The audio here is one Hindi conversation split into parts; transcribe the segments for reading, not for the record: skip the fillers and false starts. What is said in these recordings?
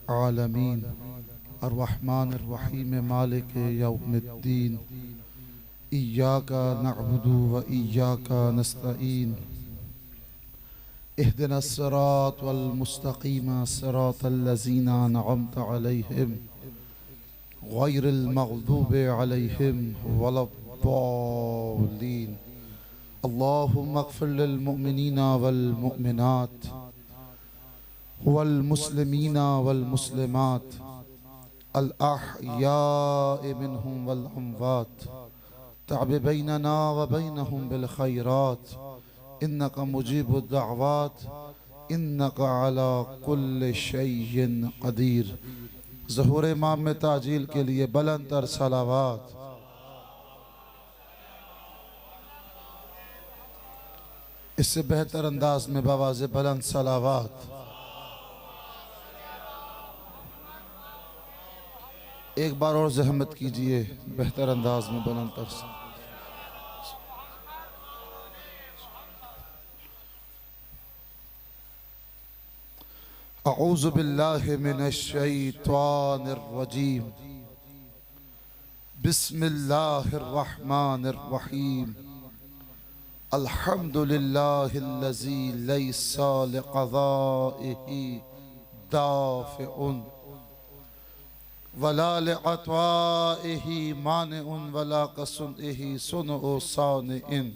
आलमीन अर्रहमान अर्रहीम मालिक यौमिद्दीन इय्याका नअबुदु व इय्याका नस्तईन इहदिनस सिरातल मुस्तकीम सिरातल लज़ीना अनअमत अलैहिम गैरिल मग़दूबि अलैहिम वलद्दाल्लीन। अल्लाहुम्मा अग़फ़िर लिल मुअमिनीना वल मुअमिनात वल मुस्लिमीना वल मुस्लिमात अल अहयाइ मिनहुम वल अमवात तअब बैनना व बैनहुम बिल खैरात इन्नका मुजीबुद दअवात इन्नका अला कुल्लि शैइन क़दीर। ज़हूर इमाम में ताजील के लिए बुलंद तर सलावात। इससे बेहतर अंदाज में बवाज़े बुलंद सलावात। एक बार और ज़हमत कीजिए बेहतर अंदाज में बुलंद तर। अऊज़ु बिल्लाहि मिनश शैतानिर रजीम बिस्मिल्लाहिर रहमानिर रहीम अल्हम्दुलिल्लाहिल्लज़ी लैसा लिक़ज़ाइही दाफ़िउन वला लिअत्वाइही मानिउन वला कसुनइही सुनउ सानिइन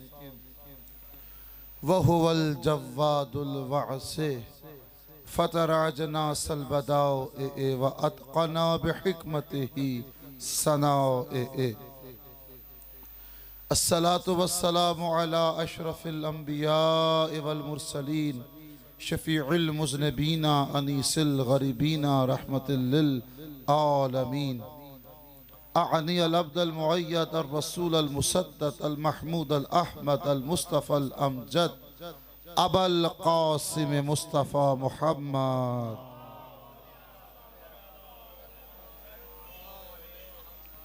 व हुवल जव्वादुल वासिह फतराजना सलबदाए व अतक़ना बिहिकमतिही सनाए। अस्सलातु वस्सलामु अला अशरफिल अंबिया वल मुरसलीन शफ़ीउल मुज़निबीना अनीसिल गरीबीना रहमतुल लिल आलमीन अअनी अल अब्दुल मुअय्यद अर रसूल अल मुसद्दद अल महमूद अल अहमद अल मुस्तफ़ा अल अमजद अबुल क़ासिम मुस्तफ़ा मुहम्मद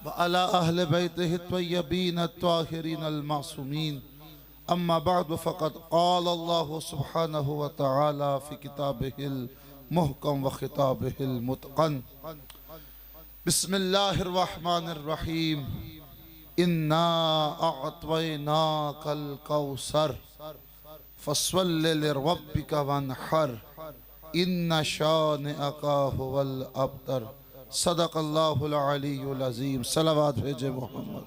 व अला अहले बैतिहि त्वय्यबीन अत्ताहिरीन अल मासूमीन अम्मा बअद फ़क़द क़ाल अल्लाहु सुब्हानहु व तआला फ़ी किताबिहिल मुहकम व खिताबिहिल मुतक़न बिस्मिल्लाहिर रहमानिर रहीम इन्ना अअतैनाकल कौसर फस्वल्लि लिरब्बिका वन्हर इन्ना शानिअका हुवल अब्तर। सदक़ल्लाहुल अलीयुल अज़ीम। सलावत भेजे मोहम्मद।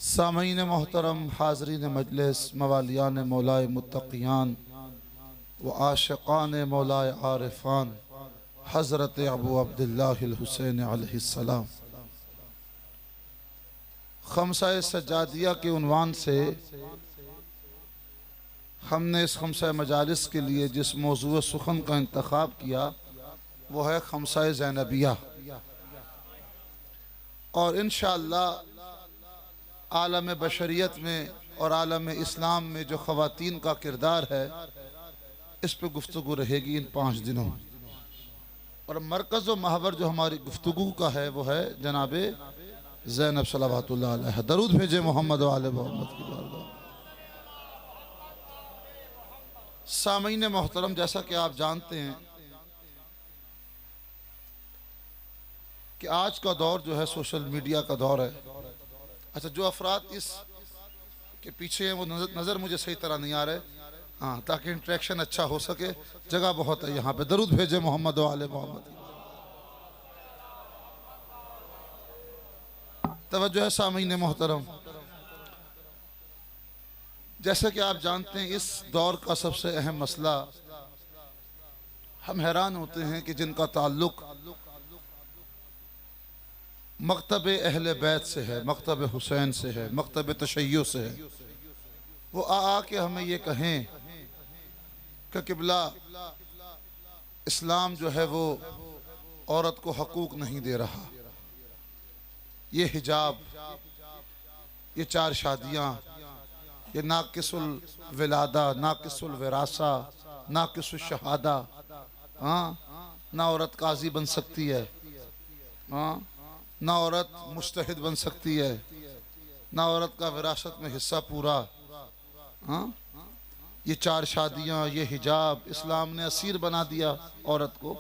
सामीन मोहतरम, हाज़रीन मजलिस, मवालियान मौलाए मुत्तक़ियान व आशिक़ान मौलाए आरिफ़ान हज़रत अबू अब्दुल्लाहिल हुसैन अलैहिस्सलाम, खमसा सज्जादिया के उन्वान से हमने इस खमसा मजालिस के लिए जिस मौज़ू सुखन का इंतखाब किया वो है खमसा ज़ैनबिया। और इंशाअल्लाह आलम बशरियत में और आलम इस्लाम में जो ख़वातीन का किरदार है इस पर गुफ्तगू रहेगी इन 5 दिनों। और मरकज़ व महवर जो हमारी गुफ्तगू का है वो है जनाबे ज़ैनब सलावतुल्लाह अलैहा। दरूद भेजे मोहम्मद व आले मोहम्मद की बारगाह। सामीन मोहतरम, जैसा कि आप जानते हैं कि आज का दौर जो है सोशल मीडिया का दौर है। अच्छा, जो अफराद इस के पीछे हैं वो नज़र मुझे सही तरह नहीं आ रहे, हाँ, ताकि इंटरेक्शन अच्छा हो सके। जगह बहुत है यहाँ पे। दरूद भेजे मोहम्मद व आले मोहम्मद। तवज्जो है सामीन मोहतरम, जैसे कि आप जानते हैं इस दौर का सबसे अहम मसला, हम हैरान होते हैं कि जिनका ताल्लुक मकतब अहले बैत से है, मकतब हुसैन से है, मकतब तशय्युअ से है, वो आके हमें ये कहें कि किबला इस्लाम जो है वो औरत को हकूक नहीं दे रहा। ये हिजाब, ये 4 शादियाँ, ये नाकिसुल विलादा, नाकिसुल विरासा, नाकिसुल शहादा, हाँ, ना औरत काजी बन सकती है, हाँ, ना औरत मुज्तहिद बन सकती है, ना औरत का विरासत में हिस्सा पूरा, हाँ, ये 4 शादियां, ये हिजाब, इस्लाम ने असीर बना दिया औरत को,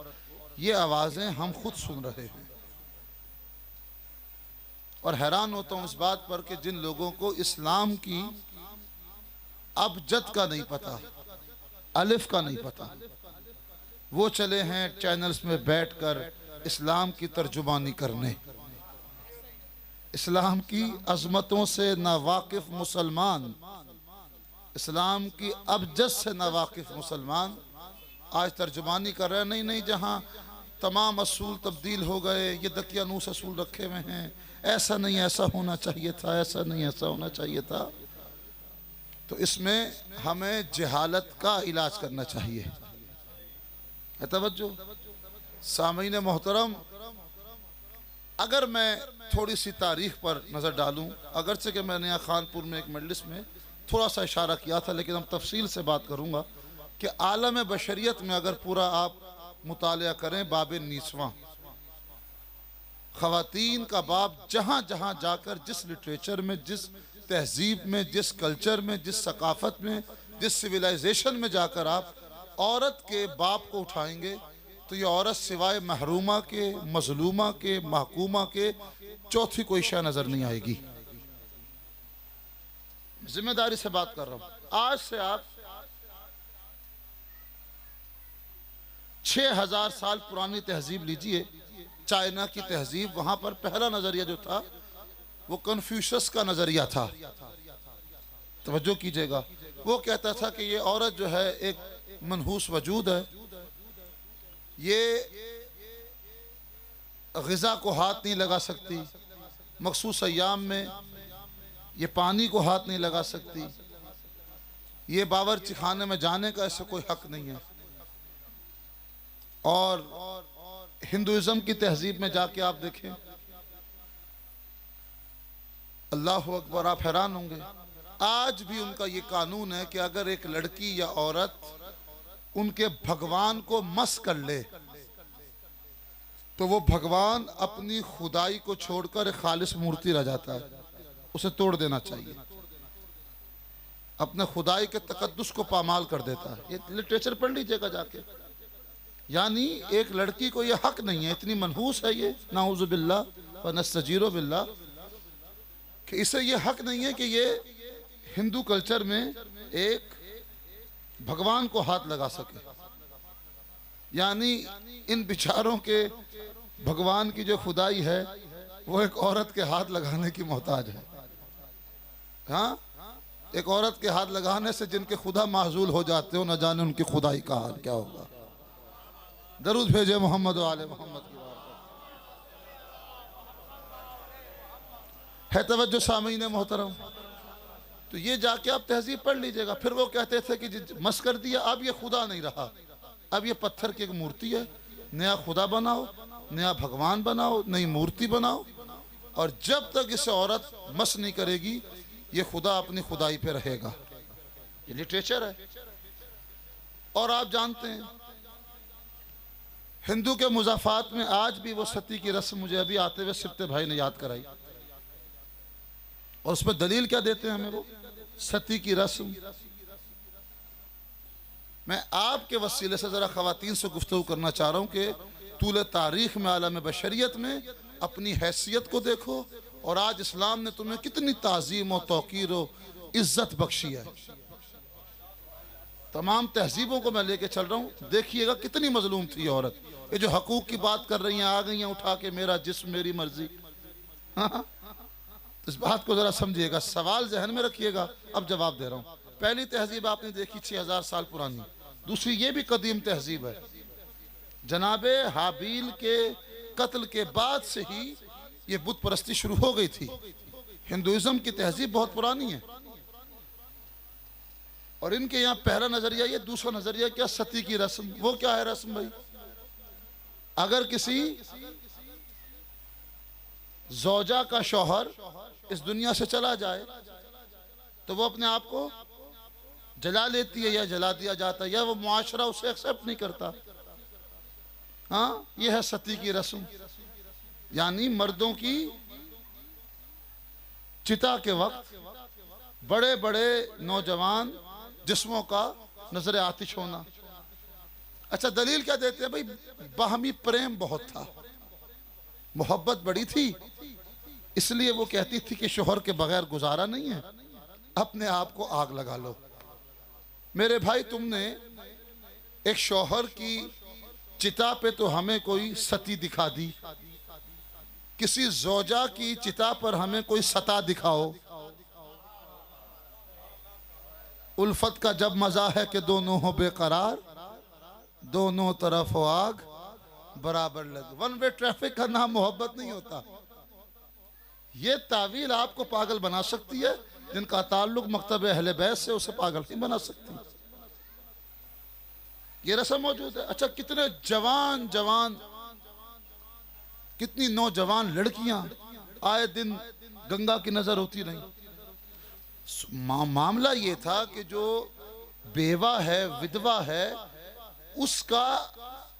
ये आवाज़ें हम खुद सुन रहे हैं। और हैरान होता हूँ इस बात पर कि जिन लोगों को इस्लाम की अबजद का नहीं पता, अलिफ का नहीं पता, वो चले हैं चैनल्स में बैठकर इस्लाम की तर्जुमानी करने। इस्लाम की अजमतों से नावाकिफ मुसलमान, इस्लाम की अबजद से नावाकिफ मुसलमान आज तर्जुमानी कर रहे हैं। नहीं नहीं, जहाँ तमाम असूल तब्दील हो गए, ये दकियानूस असूल रखे हुए हैं, ऐसा नहीं ऐसा होना चाहिए था, ऐसा नहीं ऐसा होना चाहिए था। तो इसमें हमें जहालत का इलाज करना चाहिए। है तवज्जो सामीन मोहतरम, अगर मैं थोड़ी सी तारीख पर नज़र डालूं, अगरचे कि मैंने यहाँ खानपुर में एक मजलिस में थोड़ा सा इशारा किया था, लेकिन हम तफसील से बात करूँगा कि आलम बशरियत में अगर पूरा आप मुतालिया करें, बाब 19वां ख़वातीन का बाब, जहाँ जहाँ जाकर जिस लिटरेचर में, जिस तहजीब में, जिस कल्चर में, जिस सकाफ़त में, जिस सिविलाइजेशन में जाकर आप औरत के बाप को उठाएंगे तो ये औरत सिवाय महरूमा के, मजलूमा के, महकूमा के चौथी कोई शय नज़र नहीं आएगी। जिम्मेदारी से बात कर रहा हूँ। आज से आप 6000 साल पुरानी तहजीब लीजिए, चाइना की तहजीब, वहां पर पहला नजरिया जो था वो कन्फ्यूशस का नजरिया था। तवज्जो कीजिएगा, वो कहता था कि ये औरत जो है एक मनहूस वजूद है, ये ग़िज़ा को हाथ नहीं लगा सकती, मखसूस अय्याम में ये पानी को हाथ नहीं लगा सकती, ये बावर्ची खाने में जाने का ऐसा कोई हक नहीं है। और हिंदुइज्म की तहजीब में जाके आप देखें, अल्लाह अकबर, आप हैरान होंगे, आज भी उनका ये कानून है कि अगर एक लड़की या औरत उनके भगवान को मस कर ले तो वो भगवान अपनी खुदाई को छोड़कर एक खालिस मूर्ति रह जाता है, उसे तोड़ देना चाहिए, अपने खुदाई के तकद्दुस को पामाल कर देता है। ये लिटरेचर पढ़ लीजिएगा जाके। यानी एक लड़की को ये हक नहीं है, इतनी मनहूस है ये, नाऊज़ु बिल्लाह व नस्तजीरो बिल्लाह, कि इसे ये हक नहीं है कि ये हिंदू कल्चर में एक भगवान को हाथ लगा सके। यानी इन बिचारों के भगवान की जो खुदाई है वो एक औरत के हाथ लगाने की मोहताज है। हाँ, एक औरत के हाथ लगाने से जिनके खुदा माजूल हो जाते हो, न जाने उनकी खुदाई का हाल क्या होगा। दरूद भेजे मोहम्मद व आले मोहम्मद की बात है। तवज्जो सामीन मोहतरम, तो ये जाके आप तहजीब पढ़ लीजिएगा। फिर वो कहते थे कि मस कर दिया, अब ये खुदा नहीं रहा, अब ये पत्थर की एक मूर्ति है, नया खुदा बनाओ, नया भगवान बनाओ, नई मूर्ति बनाओ, और जब तक इसे औरत मस नहीं करेगी ये खुदा अपनी खुदाई पे रहेगा। ये लिटरेचर है। और आप जानते हैं हिंदू के मुज़ाफ़ात में आज भी वो सती की रस्म मुझे अभी आते हुए सिप्ते भाई ने याद कराई, और उसमें दलील क्या देते हैं हमें वो सती की रस्म। मैं आपके वसीले से ज़रा ख़वातीन से गुफ्तगू करना चाह रहा हूँ कि तूल तारीख़ में आलम बशरियत में अपनी हैसियत को देखो, और आज इस्लाम ने तुम्हें कितनी ताज़ीम और तौक़ीर और इज़्ज़त बख्शी है। तमाम तहजीबों को मैं लेके चल रहा हूँ, देखिएगा कितनी मजलूम थी औरत। ये जो हकूक़ की बात कर रही हैं, आ गई हैं उठा के मेरा जिस्म मेरी मर्जी। हाँ, इस बात को ज़रा समझिएगा, सवाल जहन में रखिएगा, अब जवाब दे रहा हूँ। पहली तहजीब आपने देखी 6000 साल पुरानी, दूसरी ये भी कदीम तहजीब है। जनाबे हाबील के कत्ल के बाद से ही ये बुत परस्ती शुरू हो गई थी। हिंदुइज्म की तहजीब बहुत पुरानी है, और इनके यहाँ पहला नजरिया ये, दूसरा नजरिया क्या, सती की रस्म। वो क्या है रस्म भाई? अगर किसी ज़ौजा का शौहर इस दुनिया से चला जाए तो वो अपने आप को जला लेती है या जला दिया जाता है, या वो मुआशरा उसे एक्सेप्ट नहीं करता। हाँ, ये है सती की रस्म। यानी मर्दों की चिता के वक्त बड़े बड़े नौजवान जिस्मों का नजर आतिश होना। अच्छा, दलील क्या देते हैं भाई? बाहमी प्रेम बहुत था, मोहब्बत बड़ी थी, इसलिए वो कहती थी कि शोहर के बगैर गुजारा नहीं है, अपने आप को आग लगा लो। मेरे भाई, तुमने एक शोहर की चिता पे तो हमें कोई सती दिखा दी, किसी जोजा की चिता पर हमें कोई सता दिखाओ। उल्फत का जब मजा है कि दोनों हो बेकरार, दोनों तरफ हो आग बराबर लगे। वन वे ट्रैफिक का नाम मोहब्बत नहीं होता। ये तावील आपको पागल बना सकती है, जिनका ताल्लुक मकतब अहले बैत से उसे पागल नहीं बना सकती। ये रस्म मौजूद है। अच्छा, कितने जवान जवान, कितनी नौजवान लड़कियां आए दिन गंगा की नजर होती रही। मामला ये था कि जो बेवा है, विधवा है, उसका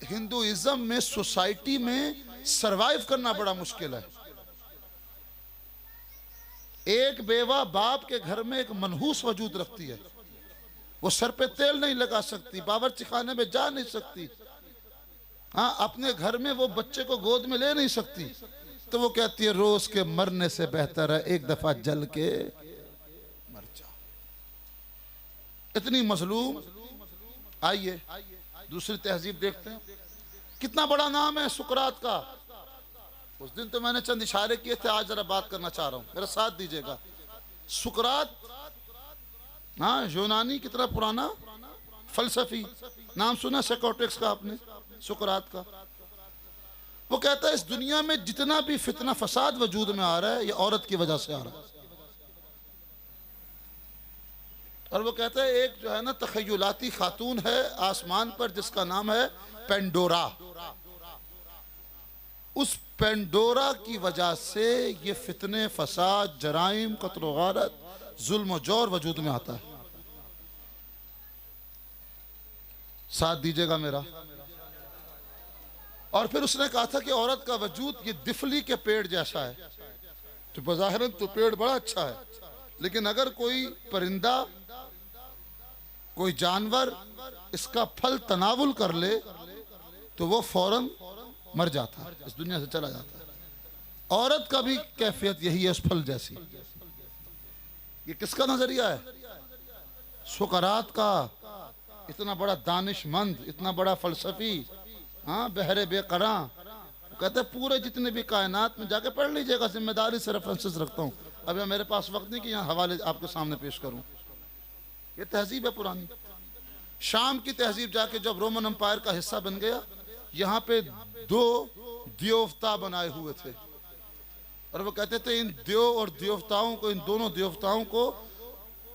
हिंदुइज्म में, सोसाइटी में सरवाइव करना बड़ा मुश्किल है। एक बेवा बाप के घर में एक मनहूस वजूद रखती है, वो सर पे तेल नहीं लगा सकती, बावर्ची खाने में जा नहीं सकती, हाँ, अपने घर में वो बच्चे को गोद में ले नहीं सकती, तो वो कहती है रोज के मरने से बेहतर है एक दफा जल के मर जाओ। इतनी मजलूम। आइए दूसरी तहजीब देखते हैं। कितना बड़ा नाम है सुकरात का। उस दिन तो मैंने चंद इशारे किए थे, आज जरा बात करना चाह रहा हूं, मेरा साथ दीजिएगा। सुकरात, हाँ, यूनानी कितना पुराना फलसफी, नाम सुना सेकोटिक्स का आपने, सुकरात का। वो कहता है इस दुनिया में जितना भी फितना फसाद वजूद में आ रहा है, ये औरत की वजह से आ रहा है। और वो कहता है एक जो है ना तखय्युलाती खातून है आसमान पर, जिसका नाम है पेंडोरा। उस पेंडोरा की वजह से ये फितने, फसाद, जराइम, कत्ल गारत, जुल्म और जौर वजूद में आता है। साथ दीजिएगा मेरा। और फिर उसने कहा था कि औरत का वजूद ये दिफली के पेड़ जैसा है। तो बज़ाहिरन तो पेड़ बड़ा अच्छा है, लेकिन अगर कोई परिंदा, कोई जानवर इसका फल तनावुल कर ले तो वो फौरन मर जाता है, इस दुनिया से चला जाता है। औरत का भी कैफियत यही है उस फल जैसी। ये किसका नजरिया है? सुकरात का। इतना बड़ा दानिशमंद, इतना बड़ा फलसफी, हाँ, बहरे बेकरा। कहते पूरे जितने भी कायनात में जाके पढ़ लीजिएगा, जिम्मेदारी से रेफरेंसेस रखता हूँ। अभी मेरे पास वक्त नहीं कि यहाँ हवाले आपके सामने पेश करूँ। ये तहजीब है पुरानी। शाम की तहजीब जाके जब रोमन एम्पायर का हिस्सा बन गया, यहाँ पे दो देवता बनाए हुए थे, और वो कहते थे इन देव और देवताओं को, इन दोनों देवताओं को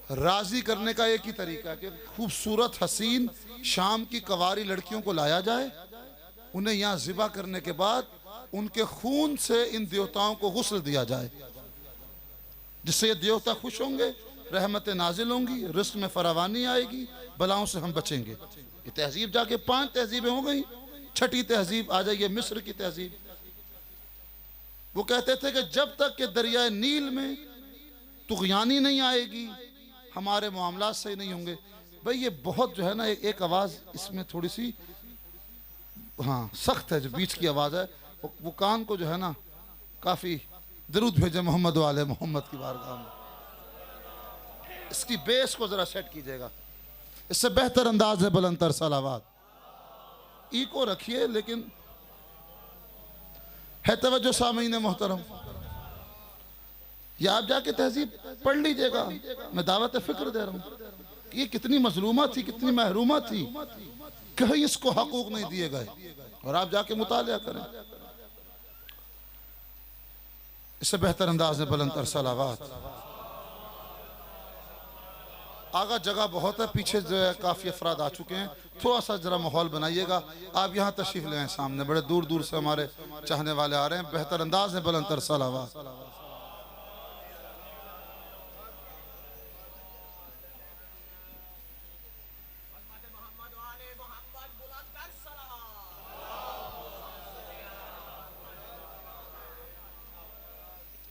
राजी करने का एक ही तरीका है कि खूबसूरत हसीन शाम की कवारी लड़कियों को लाया जाए, उन्हें यहाँ ज़िबा करने के बाद उनके खून से इन देवताओं को गुस्ल दिया जाए, जिससे ये देवता खुश होंगे, रहमतें नाजिल होंगी, रिस्क में फरावानी आएगी, बलाओं से हम बचेंगे। ये तहजीब जाके 5 तहजीबें हो गई। छठी तहजीब आ जाइए, मिस्र की तहजीब। वो कहते थे कि जब तक कि दरियाए नील में तुग़यानी नहीं आएगी, हमारे मामलात सही नहीं होंगे। भाई ये बहुत जो है ना, एक आवाज़ इसमें थोड़ी सी, हाँ, सख्त है, जो बीच की आवाज़ है वो कान को जो है ना काफ़ी दरूद भेजे मोहम्मद वाले मोहम्मद की बारगाह में। इसकी बेस को ज़रा सेट कीजिएगा, इससे बेहतर अंदाज है बुलंदतर सलावात। ई को रखिए, लेकिन है तवज्जो सामीन मोहतरम। या आप जाके तहजीब पढ़ लीजिएगा, मैं दावत फिक्र दे रहा हूँ। ये कितनी मजलूमा थी, कितनी महरूमा थी, कहीं इसको हकूक नहीं दिए गए, और आप जाके मुतालिया करें। इससे बेहतर अंदाज में बुलंदतर सलावात। आगा जगह बहुत है, पीछे जो है काफ़ी अफराद आ चुके हैं, थोड़ा सा जरा माहौल बनाइएगा। आप यहाँ तशरीफ़ ले आए, सामने बड़े दूर दूर से हमारे चाहने वाले आ रहे हैं। बेहतर अंदाज में बुलंदतर सलावात।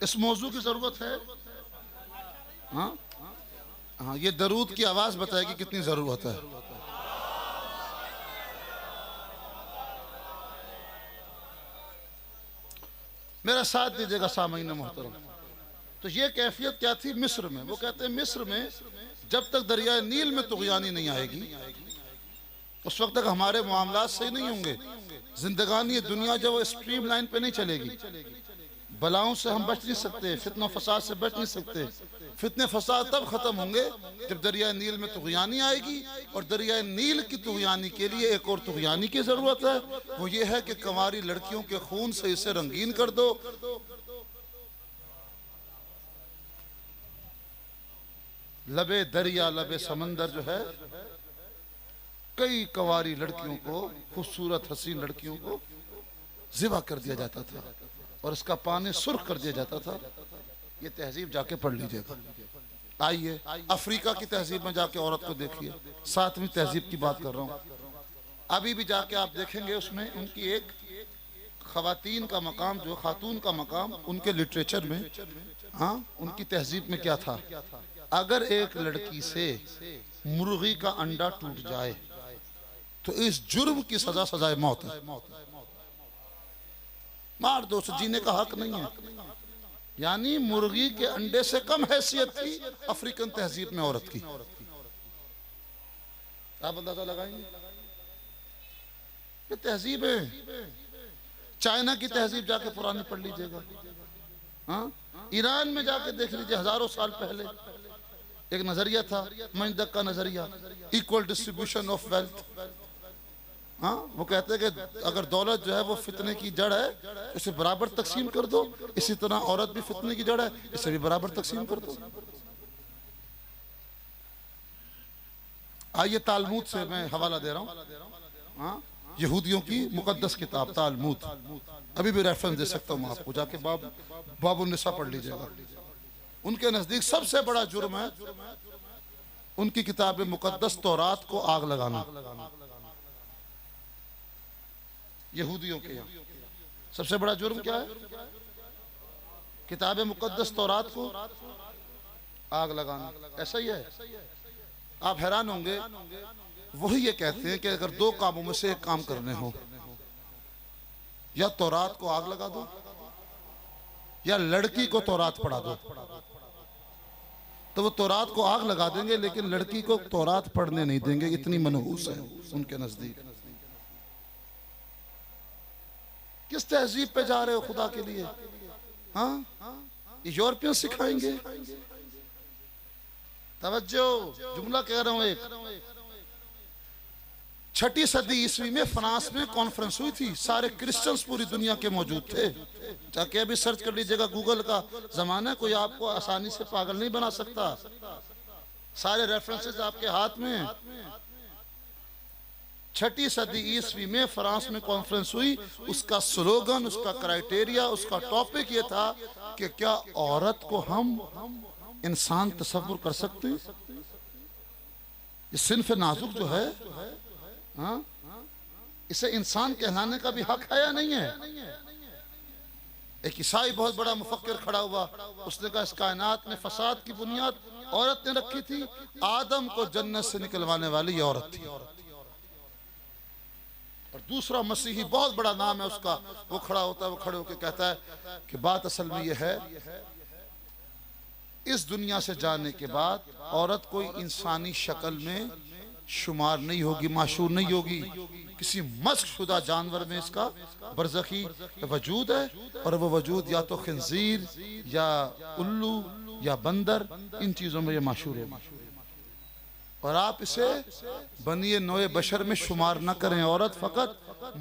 इस मौजू की ज़रूरत है, हाँ हाँ, ये दरूद की आवाज बताएगी कितनी जरूरत है। मेरा साथ दीजिएगा सामईन मोहतरम। तो ये कैफियत क्या थी मिस्र में? वो कहते हैं मिस्र में जब तक दरिया नील में तुग़यानी नहीं आएगी उस वक्त तक हमारे मामलात सही नहीं होंगे। जिंदगानी दुनिया जो वो स्ट्रीम लाइन पे नहीं चलेगी। बलाओं से हम बच नहीं सकते, फितना फसाद से बच नहीं सकते। फितने फसाद तब खत्म होंगे जब दरिया नील में तुग़यानी आएगी। और दरिया नील की तुग़यानी के लिए एक और तुग़यानी की जरूरत है। वो ये है कि कंवारी लड़कियों के खून से इसे रंगीन कर दो। लबे दरिया लबे समंदर जो है कई कंवारी लड़कियों को, खूबसूरत हसीन लड़कियों को ज़िबा कर दिया जाता था और इसका पानी सुर्ख कर दिया जाता था। ये तहजीब जाके पढ़ लीजिएगा। आइए अफ्रीका की तहजीब में जाके औरत को देखिए। 7वीं तहजीब की बात कर रहा हूँ। अभी भी जाके आप देखेंगे उसमें उनकी एक खवातीन का मकाम, जो खातून का मकाम उनके लिटरेचर में, हाँ उनकी तहजीब में क्या था। अगर एक लड़की से मुर्गी का अंडा टूट जाए तो इस जुर्म की सजा सजाए मौत है। मार दो, उसे जीने का हक नहीं है। यानी मुर्गी के अंडे से कम हैसियत थी अफ्रीकन तहजीब में औरत की। आप अंदाजा लगाएंगे? ये तहजीब है। चाइना की तहजीब जाके पुरानी पढ़ लीजिएगा। हाँ, ईरान में जाके देख लीजिए। हजारों साल पहले एक नजरिया था, मंजदक का नजरिया, इक्वल डिस्ट्रीब्यूशन ऑफ वेल्थ। हाँ, वो कहते हैं कि अगर दौलत जो है वो फितने की जड़ है, इसे बराबर तकसीम कर दो। इसी तरह औरत भी फितने की जड़ है, इसे भी बराबर तकसीम कर दो। आइए तालमूद से मैं हवाला दे रहा हूँ। हाँ, यहूदियों की मुकद्दस किताब तालमूद। अभी भी रेफरेंस दे सकता हूँ आपको, जाके बाबुन निसा पढ़ लीजिएगा। उनके नजदीक सबसे बड़ा जुर्म है उनकी किताब मुकद्दस तौरात को आग लगाना। यहूदियों के यहाँ सबसे बड़ा जुर्म क्या है? किताब मुकद्दस तौरात को आग लगाना। ऐसा ही है। आप हैरान होंगे, वही ये कहते हैं कि अगर 2 कामों में से एक काम करने हो, या तौरात को आग लगा दो या लड़की को तौरात पढ़ा दो। तो वो तौरात को आग लगा देंगे लेकिन लड़की को तौरात पढ़ने नहीं देंगे। इतनी मनहूस है उनके नजदीक। किस तहजीब पे जा रहे हो खुदा के लिए? हाँ, यूरोपियन सिखाएंगे। तवज्जो, जुमला कह रहा हूं। एक 6ठी सदी ईस्वी में फ्रांस में कॉन्फ्रेंस हुई थी। सारे क्रिश्चियंस पूरी दुनिया के मौजूद थे। जाके अभी सर्च कर लीजिएगा, गूगल का जमाना, कोई आपको आसानी से पागल नहीं बना सकता। सारे रेफरेंसेस आपके हाथ में। 6ठी सदी ईस्वी में फ्रांस में कॉन्फ्रेंस हुई। उसका स्लोगन, उसका क्राइटेरिया, उसका टॉपिक ये था कि क्या औरत को हम इंसान तस्वुर कर सकते हैं? ये सिन्फ नाजुक जो है, हाँ, इसे इंसान कहलाने का भी हक है या नहीं है? एक ईसाई बहुत बड़ा मुफक्किर खड़ा हुआ, उसने कहा इस कायनात में फसाद की बुनियाद औरत ने रखी थी। आदम को जन्नत से निकलवाने वाली औरत थी। और दूसरा मसीही बहुत बड़ा नाम है उसका, वो खड़ा होता है, वो खड़े होकर कहता है कि बात असल में यह है, इस दुनिया से जाने के बाद औरत कोई इंसानी शक्ल में शुमार नहीं होगी, माशूर नहीं होगी। किसी मस्क शुदा जानवर में इसका बरज़खी वजूद है, और वो वजूद या तो खिंजीर या उल्लू या बंदर, इन चीज़ों में ये माशूर है। और आप इसे बनिए नोए बशर में शुमार न करें। औरत फ़कत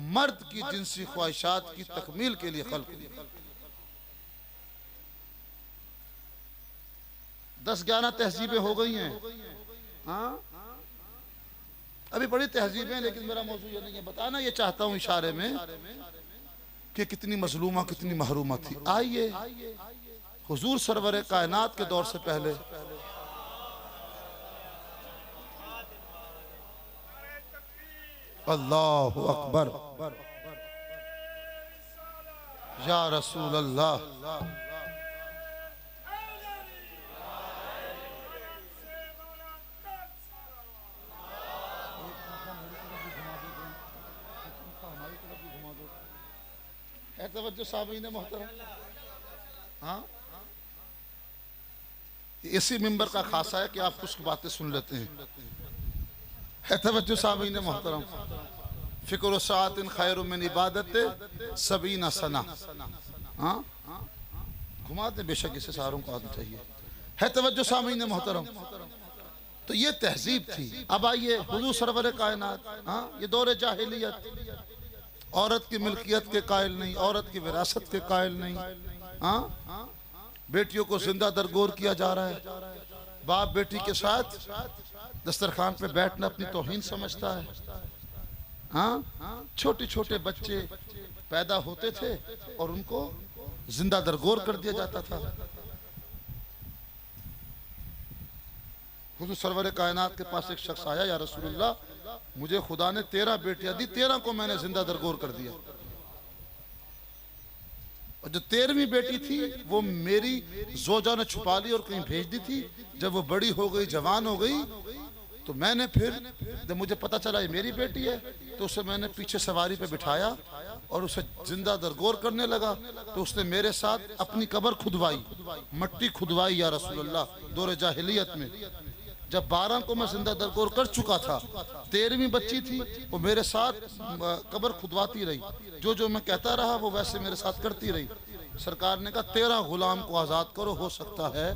मर्द की जिनसी ख्वाहिशात की तकमील के लिए खल्क़ हुई। 10-11 तहजीबें हो गई हैं। हाँ, अभी बड़ी तहजीबें, लेकिन मेरा मौजूद ये नहीं है। बताना ये चाहता हूँ इशारे में कि कितनी मजलूमा, कितनी महरूमा थी। आइए हुजूर सरवर कायनात के दौर से पहले अल्लाहु अकबर, या रसूल अल्लाह। तवज्जो सामीन मोहतरम। हाँ, इसी मिंबर का खासा है कि आप कुछ बातें सुन लेते हैं। है तवज्जो सामीन मोहतरम। फिक्र सातिन खैरुम मिन इबादत सबीना सना। हाँ, घुमाते बेशक इसे सारों को आना चाहिए। है तवज्जो सामीन मोहतरम। तो ये तहजीब थी। अब आइए हुजूर सरवर कायनात, हाँ, ये दौरे जाहिलियत, औरत की मिल्कियत के कायल नहीं, औरत की विरासत के कायल नहीं। हाँ, बेटियों को जिंदा दरगोर किया जा रहा है। बाप बेटी के साथ दस्तरखान पे बैठना अपनी तौहीन समझता है। हाँ, छोटे छोटे बच्चे पैदा होते थे और उनको जिंदा दरगोर कर दिया जाता था। हुजूर सरवर कायनात के पास एक शख्स आया, या रसूलुल्लाह, मुझे खुदा ने 13 बेटियां दी, 13 को मैंने जिंदा दरगोर कर दिया, और जो 13वीं बेटी थी वो मेरी जोजा ने छुपा ली और कहीं भेज दी थी। जब वो बड़ी हो गई, जवान हो गई, तो मैंने फिर जब मुझे पता चला ये मेरी बेटी है, तो उसे मैंने पीछे सवारी पे बिठाया और उसे जिंदा दरगोर करने लगा। तो उसने मेरे साथ अपनी कब्र खुदवाई, मट्टी खुदवाई या रसूलुल्लाह, दौरे जाहिलियत में। जब 12 को मैं जिंदा दरगोर कर चुका था, 13वीं बच्ची थी, वो मेरे साथ कब्र खुदवाती रही। जो जो मैं कहता रहा वो वैसे मेरे साथ करती रही। सरकार ने कहा 13 गुलाम को आज़ाद करो। हो सकता है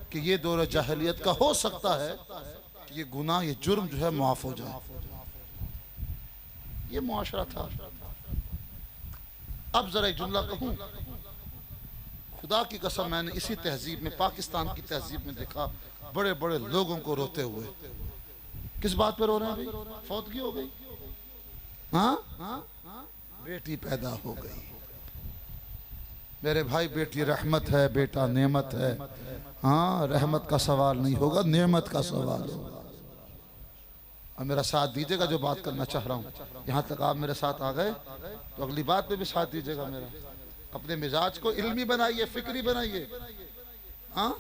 कि ये दौरे जाहिलियत का, हो सकता है कि ये गुनाह, ये जुर्म जो है माफ हो जाए। ये मुआशरा था। अब जरा एक जुमला कहूँ, खुदा की कसम मैंने इसी तहजीब में, पाकिस्तान की तहजीब में देखा बड़े बड़े लोगों को रोते हुए। किस बात पे रो रहे हैं भाई? फौतगी हो गई। हाँ, बेटी पैदा हो गई। मेरे भाई, बेटी रहमत है, बेटा नेमत है। हाँ, रहमत का सवाल नहीं होगा, नेमत का सवाल होगा। और मेरा साथ दीजिएगा जो बात करना चाह रहा हूँ। यहाँ तक आप मेरे साथ आ गए तो अगली बात पे भी साथ दीजिएगा मेरा। अपने मिजाज को इल्मी बनाइए, फिक्री बनाइए। हाँ,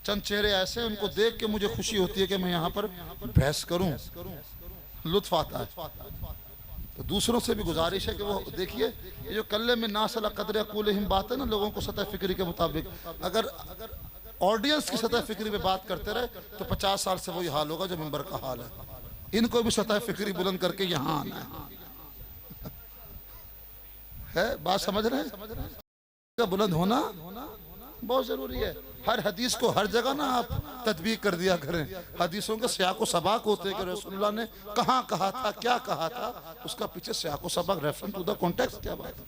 चंद चेहरे ऐसे, उनको देख के मुझे खुशी होती है कि मैं यहाँ पर बहस करूँ, लुत्फ आता है। तो दूसरों से भी गुजारिश है कि वो देखिए, ये जो कल्ले में नासला कदर अकूल हिम बात है ना, लोगों को सतह फिक्री के मुताबिक, अगर ऑडियंस की सतह फिक्री पे बात करते रहे तो 50 साल से वही हाल होगा जो मिंबर का हाल है। इनको भी सतह फिक्री बुलंद करके यहाँ आना है। बात समझ रहे हैं? बुलंद होना बहुत जरूरी है। हर हदीस को हर जगह ना आप तदबीक कर दिया करें। हदीसों के सियाको सबक होते हैं कि रसूलुल्लाह ने कहाँ कहा था, क्या कहा था, उसका पीछे सियाको सबक, रेफरेंस टू द कॉन्टेक्स्ट, क्या बात है।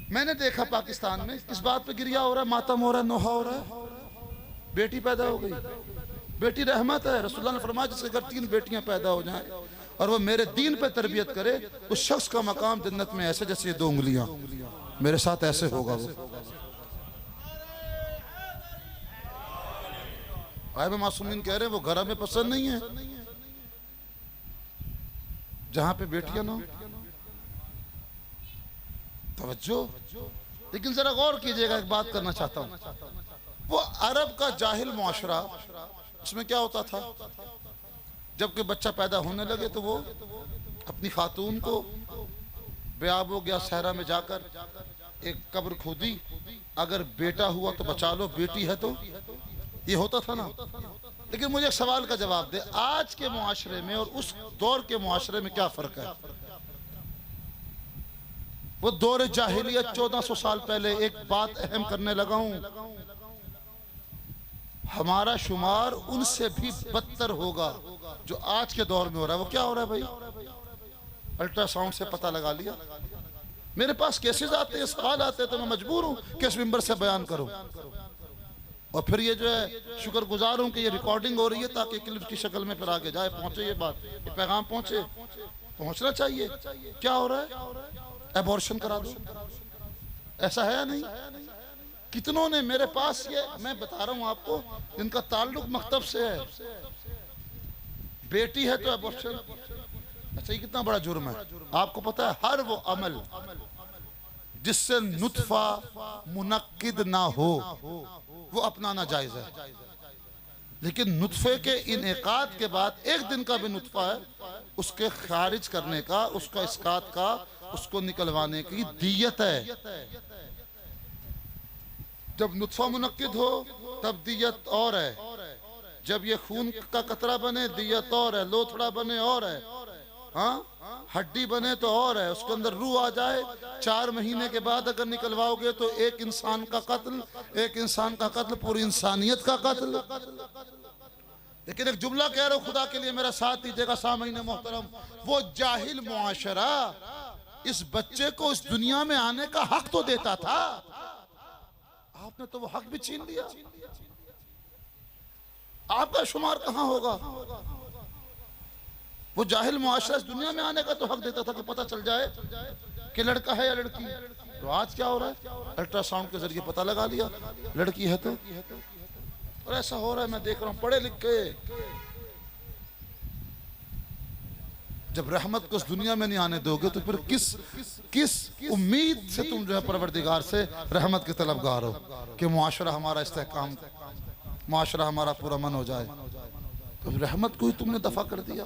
मैंने देखा पाकिस्तान में इस बात पे गिरिया हो रहा है, मातम हो रहा है, नोहा हो रहा है। बेटी पैदा हो गई, बेटी रहमत है। रसूलुल्लाह ने फरमाया जिसके घर 3 बेटियां पैदा हो जाएं और वो मेरे दीन पे तरबियत करे, उस शख्स का मकाम जन्नत में ऐसे जैसे ये 2 उंगलियां, मेरे साथ ऐसे होगा वो। आए मासूमीन कह रहे हैं वो घर में पसंद नहीं है जहां पे बेटियां ना हो। तवज्जो। लेकिन जरा गौर कीजिएगा, एक बात करना चाहता हूं। वो अरब का जाहिल मुआशरा, उसमें क्या होता था, जब कोई बच्चा पैदा होने लगे तो वो अपनी खातून को बेआब हो गया, सहरा में जाकर एक कब्र खोदी, अगर बेटा हुआ तो बचा लो, बेटी है तो, ये होता था ना। लेकिन मुझे एक सवाल का जवाब दे, आज के मुआशरे में और उस दौर के मुआशरे में क्या फर्क है? वो दौर जाहिलियत 1400 साल पहले, एक बात अहम करने लगा हूं, हमारा शुमार उनसे भी बदतर होगा जो आज के दौर में हो रहा है। वो क्या हो रहा है भाई? अल्ट्रासाउंड से पता लगा लिया। मेरे पास केसेस आते हैं, सवाल आते हैं, तो मैं मजबूर हूं कि इस मिंबर से बयान करूं। और फिर ये जो है, शुक्रगुजार हूं कि ये रिकॉर्डिंग हो रही है ताकि क्लिप की शक्ल में फिर आगे जाए, पहुंचे ये बात, ये पैगाम पहुंचे, पहुंचना चाहिए। क्या हो रहा है? एबॉर्शन करा दो, ऐसा है या नहीं? कितनों ने मेरे पास, ये मैं बता रहा हूं आपको, इनका ताल्लुक मकतब से है। बेटी है तो एबॉर्शन, अच्छा ये कितना बड़ा जुर्म है। आपको पता है हर वो अमल जिससे नुतफा मुनक्किद ना हो वो अपनाना जायज है, लेकिन नुतफे के इनेकाद के बाद 1 दिन का भी नुतफा है उसके खारिज करने का, उसका इस्कात का, उसको निकलवाने की दियत है। जब नुत्फा मुनक्किद हो तब दियत और है, जब ये खून का कतरा बने दियत और है, लोथड़ा बने और है, हाँ हड्डी बने तो और है, उसके अंदर रूह आ जाए 4 महीने के बाद अगर निकलवाओगे तो एक इंसान का कत्ल पूरी इंसानियत का कत्ल। लेकिन एक जुमला कह रहा हूं, खुदा के लिए मेरा साथ दीजिएगा सामईन मोहतरम, वो जाहिल मुआशरा इस बच्चे को इस दुनिया में आने का हक तो देता था, आपने तो वो हक भी छीन लिया। आपका शुमार कहां होगा? वो जाहिल मुआशरा इस दुनिया में आने का तो हक देता था कि पता चल जाए कि लड़का है या लड़की। तो आज क्या हो रहा है? अल्ट्रासाउंड के जरिए पता लगा लिया लड़की है तो। और ऐसा हो रहा है, मैं देख रहा हूं पढ़े लिख के, जब रहमत को इस दुनिया में नहीं आने दोगे तो फिर किस उम्मीद से तुम जो है परवरदिगार से रहमत के तलबगार हो कि मुआशरा हमारा इस्तेहकाम, मुआशरा हमारा पूरा मन हो जाए। तो रहमत को ही तुमने दफा कर दिया।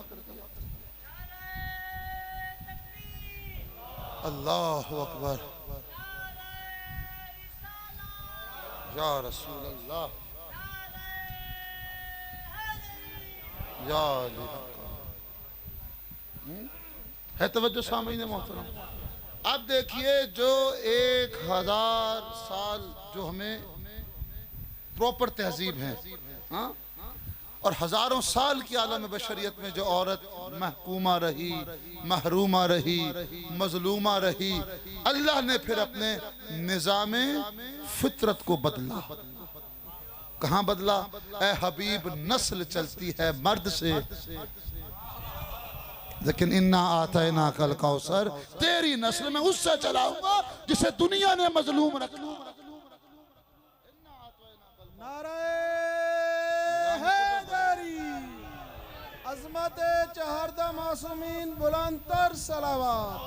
अल्लाहु अकबर, या रसूल अल्लाह, या अली है तवज्जो सामईन मोहतरम। अब देखिए जो 1000 साल जो हमें प्रॉपर तहजीब है, हाँ, और हजारों साल की आलम बशरियत में जो औरत महकूमा रही, महरूमा रही, मजलूमा रही, अल्लाह ने फिर अपने निज़ामे फितरत को बदला। कहाँ बदला? ए हबीब नस्ल चलती है मर्द से, लेकिन इन्ना आतैना कल कौसर, तेरी नस्ल में उससे चलाऊंगा जिसे दुनिया ने मजलूम रखा। अज़मत चहरदा मासूमीन बुलंदतर सलावत।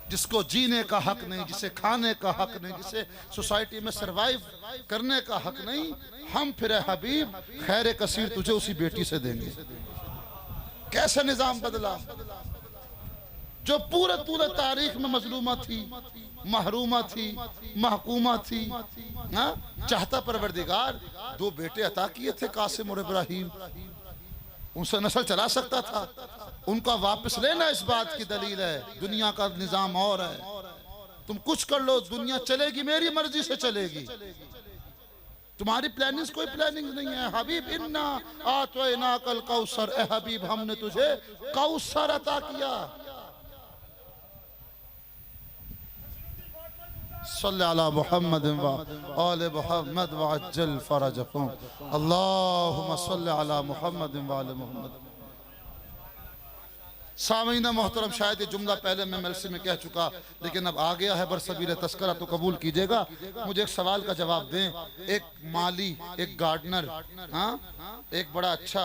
जिसको जीने का हक नहीं, जिसे खाने का हक नहीं, जिसे सोसाइटी में सरवाइव करने का हक नहीं, हम फिर हबीब खैर कसीर तुझे उसी बेटी से देंगे। कैसे निजाम बदला? जो पूरे पूरे तारीख में मजलूमा थी, महरूमा थी, महकूमा थी, हाँ, चाहता परवरदिगार 2 बेटे अता किए थे, कासिम और इब्राहिम, उनसे नस्ल चला सकता था। उनका वापस लेना इस बात की दलील है दुनिया का निजाम और है। तुम कुछ कर लो, दुनिया चलेगी मेरी मर्जी से चलेगी, तुम्हारी प्लानिंग कोई प्लानिंग नहीं है। हबीब इन्ना आतैना कल कौसर, ए हबीब हमने तुझे कौसर अता किया। सल्ले अला मुहम्मद व आले मुहम्मद व अज्जल फरजकुम। अल्लाहुम्मा सल्ले अला मुहम्मद व आले मुहम्मद। सामीना मोहतरम, शायद ये जुमला पहले मैं मलसी में कह चुका, लेकिन अब आ गया है बरसबीर तस्करा तो कबूल कीजिएगा। मुझे एक सवाल का जवाब दें। एक माली, एक गार्डनर, हाँ, एक बड़ा अच्छा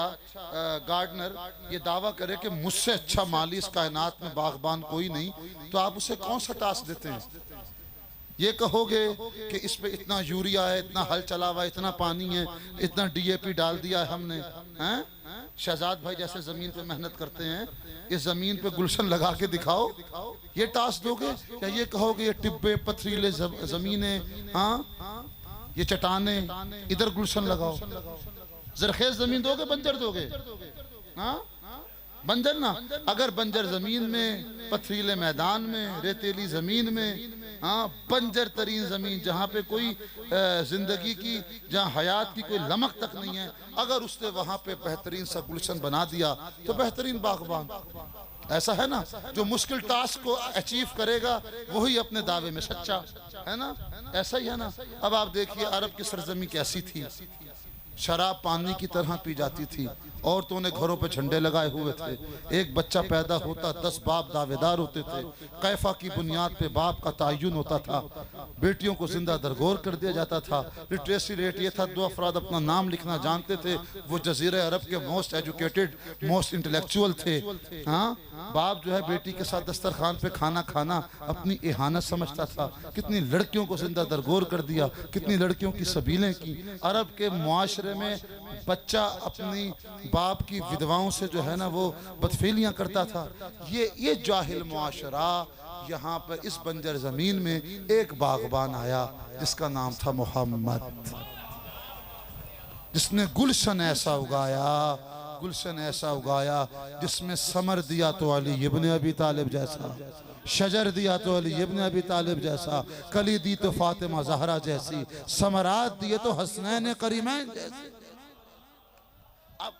गार्डनर ये दावा करे कि मुझसे अच्छा माली इस कायनात में बागबान कोई नहीं, तो आप उसे कौन सा टास्क देते हैं? ये कहोगे कि इस पे इतना यूरिया है, इतना हल चला हुआ, इतना पानी है, इतना डीएपी डाल दिया है हमने, हैं? शहजाद भाई जैसे जमीन पे मेहनत करते हैं, इस जमीन पे गुलशन लगा के दिखाओ, ये टास्क दोगे? या ये कहोगे ये टिब्बे पथरीले जमीने, हाँ, ये चट्टाने, इधर गुलशन लगाओ? जरखेज जमीन दोगे, बंजर दोगे? हाँ, बंजर ना। अगर बंजर जमीन में, पथरीले मैदान में, रेतीली जमीन में, हाँ, बंजर तरीन जमीन जहाँ पे कोई जिंदगी की, जहाँ हयात की कोई लमक तक नहीं है, अगर उसने वहाँ पे बेहतरीन सा गुलशन बना दिया तो बेहतरीन बागबान। ऐसा है ना, जो मुश्किल टास्क को अचीव करेगा वही अपने दावे में सच्चा है ना, ऐसा ही है ना। अब आप देखिए अरब की सरजमी कैसी थी, शराब पानी की तरह पी जाती थी, औरतों ने घरों पे झंडे लगाए हुए थे, एक बच्चा पैदा होता 10 बाप दावेदार होते थे, कैफा की बुनियाद पे बाप का तयन होता था, बेटियों को जिंदा दरगोर कर दिया जाता था। लिटरेसी रेट ये था 2 अफराद अपना नाम लिखना जानते थे, वो जजीरे अरब के मोस्ट एजुकेटेड, मोस्ट इंटेलेक्चुअल थे। हाँ, बाप जो है बेटी के साथ दस्तरखान पे खाना खाना अपनी एहानत समझता था। कितनी लड़कियों को जिंदा दरगोर कर दिया, कितनी लड़कियों की सबीलें की। अरब के मुआशरे मुआशरे में बच्चा अपनी बाप की विधवाओं से जो है ना वो बदफेलियाँ करता था, ये जाहिल मुआशरा, यहाँ पर इस बंजर ज़मीन में एक बागबान आया जिसका नाम था मोहम्मद, जिसने गुलशन ऐसा उगाया जिसमें समर दिया तो अली इब्न अबी तालिब जैसा, शजर दिया तो अली इब्न अबी तालिब जैसा, कली दी तो फातिमा ज़हरा जैसी, समरात दिए तो हसनैन करीमैन जैसे। अब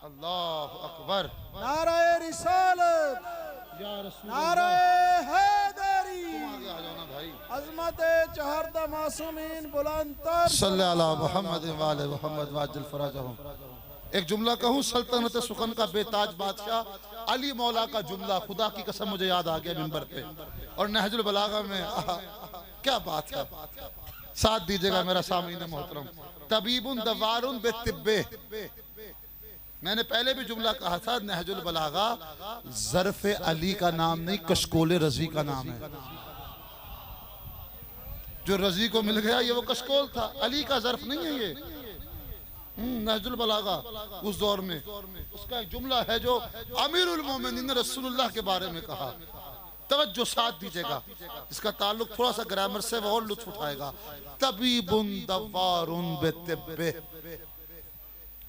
अल्लाह अकबर, नाराए रिसालत, नाराए हैदरी, आ जाओ ना भाई, अज़मत चहरदा मासूमीन बुलंदतर सल्लल्लाहु अलैहि मोहम्मद वाले मोहम्मद वाजिल फराजहुम। एक जुमला कहूँ, सल्तनत सुखन का बेताज बादशाह अली मौला का जुमला, खुदा की कसम मुझे याद आ गया मिंबर पे, और नहजुल बलागा में क्या बात है, साथ दीजिएगा मेरा सामीन मोहतरम। तबीबुन दवारुन बेतिब्बे, मैंने पहले भी जुमला कहा था, नहजुल बलागा ज़र्फ़े अली का नाम नहीं, कशकोले रजी का नाम है। जो रजी को मिल गया ये वो कशकोल था, अली का ज़र्फ नहीं है ये। नहजुल बलागा उस दौर में उसका एक जुमला है जो अमीरुल मोमिनीन रसूलुल्लाह के बारे में कहा, तवज्जो साथ दीजिएगा, इसका ताल्लुक थोड़ा सा ग्रामर से वो और लुत्फ उठाएगा। तबीबुन दवारुन बेतिब्बे,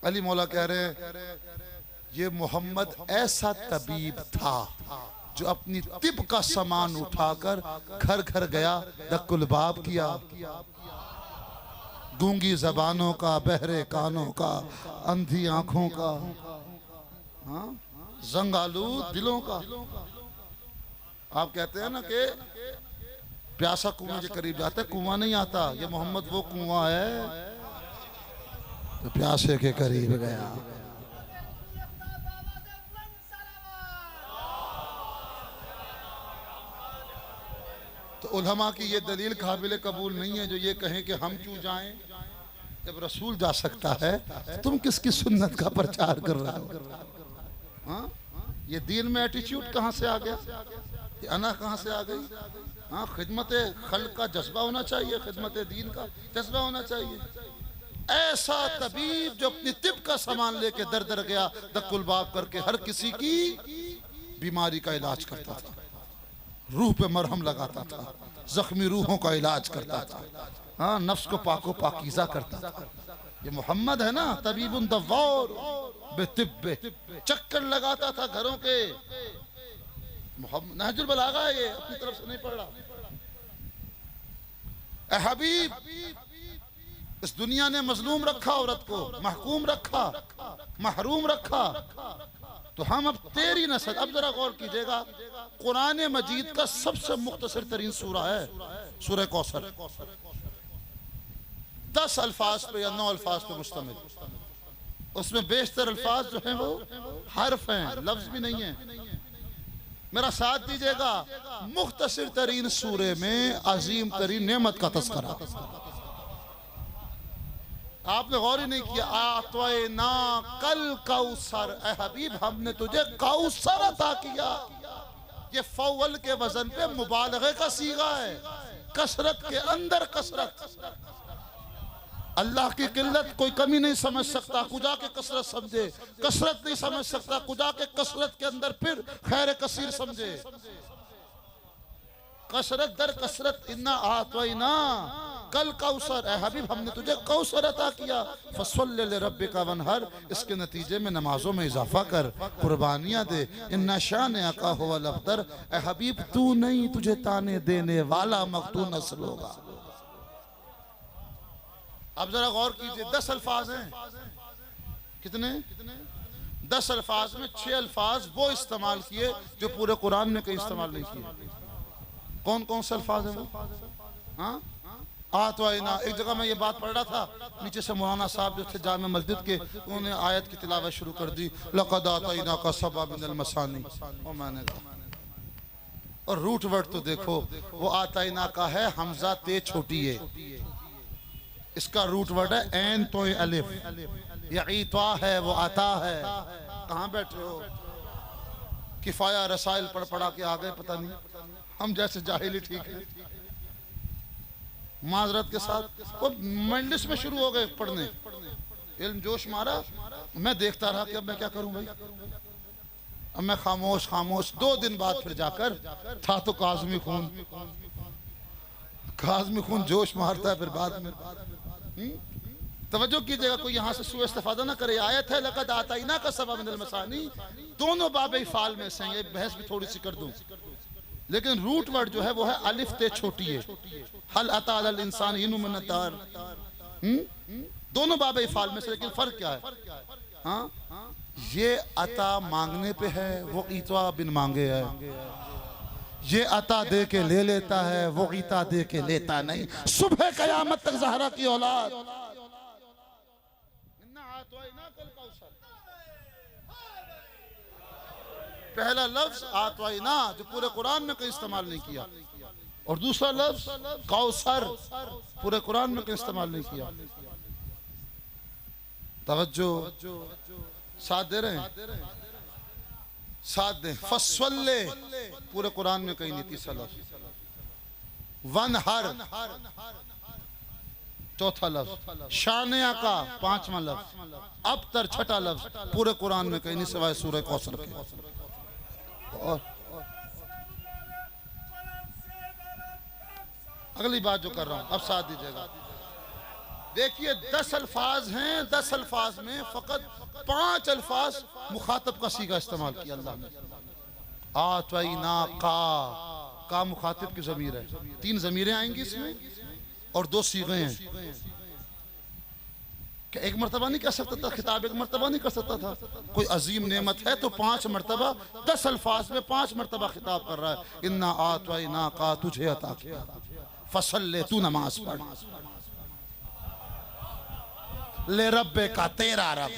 अली मौला कह रहे हैं ये मोहम्मद ऐसा तबीब था जो अपनी तिब का सामान उठाकर घर घर गया, दक्कुल बाब किया, गूंगी जबानों का, बहरे कानों का, अंधी आंखों का, हाँ, जंगालू दिलों का। आप कहते हैं ना कि प्यासा कुआं के करीब जाता है, कुआं नहीं आता, ये मोहम्मद वो कुआं है तो प्यासे के करीब गया। तो उलमा की ये दलील काबिल कबूल नहीं है जो ये कहें कि हम क्यों जाएं जब रसूल जा सकता है, तुम किसकी सुन्नत का प्रचार कर रहे हो? हाँ, ये दीन में एटीट्यूड कहाँ से आ गया, ये अना कहाँ से आ गई? हाँ, खिदमत खल्क का जज्बा होना चाहिए, खिदमत दीन का जज्बा होना चाहिए। ऐसा तबीब जो अपनी तिब का सामान लेके दर दर गया, दक्कुल बाब करके हर किसी की बीमारी का इलाज करता था, रूह पे मरहम लगाता था, जख्मी रूहों का इलाज करता था, हाँ, नफ्स को पाको पाकीज़ा करता था। ये मोहम्मद है ना, तबीबुन दव्वार बेतिब्बे, चक्कर लगाता था घरों के। मोहम्मद नहजुल बलागा है ये, अपनी तरफ से नहीं पढ़ रहा। ए हबीब, इस दुनिया ने मजलूम रखा औरत को, महकूम रखा, महरूम रखा, तो हम अब तेरी नस्ल। अब जरा गौर कीजिएगा, कुरान मजीद का सबसे मुख्तसर तरीन सूरा है सूरह कौसर, 10 अल्फाज पे या 9 अल्फाज पे मुश्तमिल। उसमें बेशतर अल्फाज जो हैं वो हर्फ हैं, लफ्ज भी नहीं है। मेरा साथ दीजिएगा, मुख्तसर तरीन सूरे में अजीम तरीन नेमत का तस्करा। आपने गौर ही नहीं किया, आतवे ना कल कौसर, ए हबीब हमने तुझे कौसर अता किया। ये फौल के वजन पे मुबालगे का सीगा है, कसरत के अंदर कसरत। अल्लाह की किल्लत कोई कमी नहीं समझ सकता, खुदा के कसरत समझे, कसरत नहीं समझ सकता, खुदा के कसरत के अंदर फिर खैर कसीर समझे। कसरत दर कसरत, इन्ना आतवैना कल कौसर, ए हबीब हमने तुझे कौसर अता किया। फसल्लि लिरब्बिका वनहर, इसके नतीजे में नमाजों में इजाफा कर, कुर्बानियां दे। इन्ना शानिअका हुवल अब्तर, ए हबीब तू नहीं, तुझे ताने देने वाला मकतू नस्ल होगा। अब जरा गौर कीजिए, 10 अल्फाज हैं, कितने? 10 अल्फाज में 6 अल्फाज वो इस्तेमाल किए जो पूरे कुरान में कहीं इस्तेमाल नहीं किए। कौन कौन से अल्फाज हैं वो? हाँ, आतवाइना। एक जगह मैं ये बात पढ़ रहा था, नीचे से मौलाना साहब जो थे जामे मस्जिद के, उन्होंने आयत की तिलावत शुरू कर दी, लक़द आतैना का सबा मिनल मसानी, और मैंने कहा, और रूट वर्ड तो देखो, वो आतैना का है, हमजा ते छोटी है, इसका रूट वर्ड है ऐन तो अलिफ, या ईता है वो आता है। कहाँ बैठे हो? किफाया रसाइल पढ़ पढ़ा के आ गए, पता नहीं हम जैसे जाहिली ठीक है, माजरत के साथ। वो मंडिस में शुरू हो गए पढ़ने, इल्म जोश मारा, मैं देखता रहा कि अब मैं क्या करूं भाई। अब मैं खामोश खामोश 2 दिन बाद फिर जाकर, था तो काज़मी खून जोश मारता है फिर बाद में। तवज्जो कीजिएगा, कोई यहाँ से सुए इस्तेफादा ना करे। आयत है लक़द आतैना का सबब मिनल मसानी, दोनों बाब फाल में से हैं। एक बहस भी थोड़ी सी कर दूं, लेकिन रूट वर्ड जो है वो है अलिफ ते छोटी है, हल अता अल इंसान हिनु मिन अत्तार, दोनों बाब फाल में से। लेकिन फर्क क्या है? हाँ, ये अता मांगने पे है, वो ईता बिन मांगे है। ये अता दे के ले लेता है, वो ईता दे के लेता नहीं। सुबह कयामत तक ज़हरा की औलाद, पहला लफ्ज आतवाइना जो पूरे कुरान में कहीं इस्तेमाल नहीं किया, और दूसरा लफ्ज कौसर पूरे कुरान में कहीं इस्तेमाल नहीं किया। तवज्जो, साथ दे रहे हैं? साथ दें। फस्वल्ले पूरे कुरान में कहीं नहीं, तीसरा लफ्ज। वनहर चौथा लफ्ज। शानिया का 5वां लफ्ज। अबतर छठा लफ्ज पूरे कुरान में कहीं नहीं सिवाय सूरह कौसर के। और अगली बात जो कर रहा हूं, अब साथ दीजिएगा। देखिए 10 अल्फाज हैं, 10 अल्फाज में फकत 5 अल्फाज मुखातब का सीगा इस्तेमाल किया अल्लाह ने। आतवैना का मुखातिब की ज़मीर है, 3 ज़मीरें आएंगी इसमें और 2 सीगे हैं। क्या एक मरतबा नहीं कह सकता था? खिताब एक मरतबा नहीं कर सकता था? कोई अजीम नेमत है तो 5 मरतबा 10 अल्फाज में 5 मरतबा खिताब कर रहा है। इन्ना आतवैना का तुझे अता किया, फसल्ले तू नमाज पढ़, ले रब्बे का तेरा रब,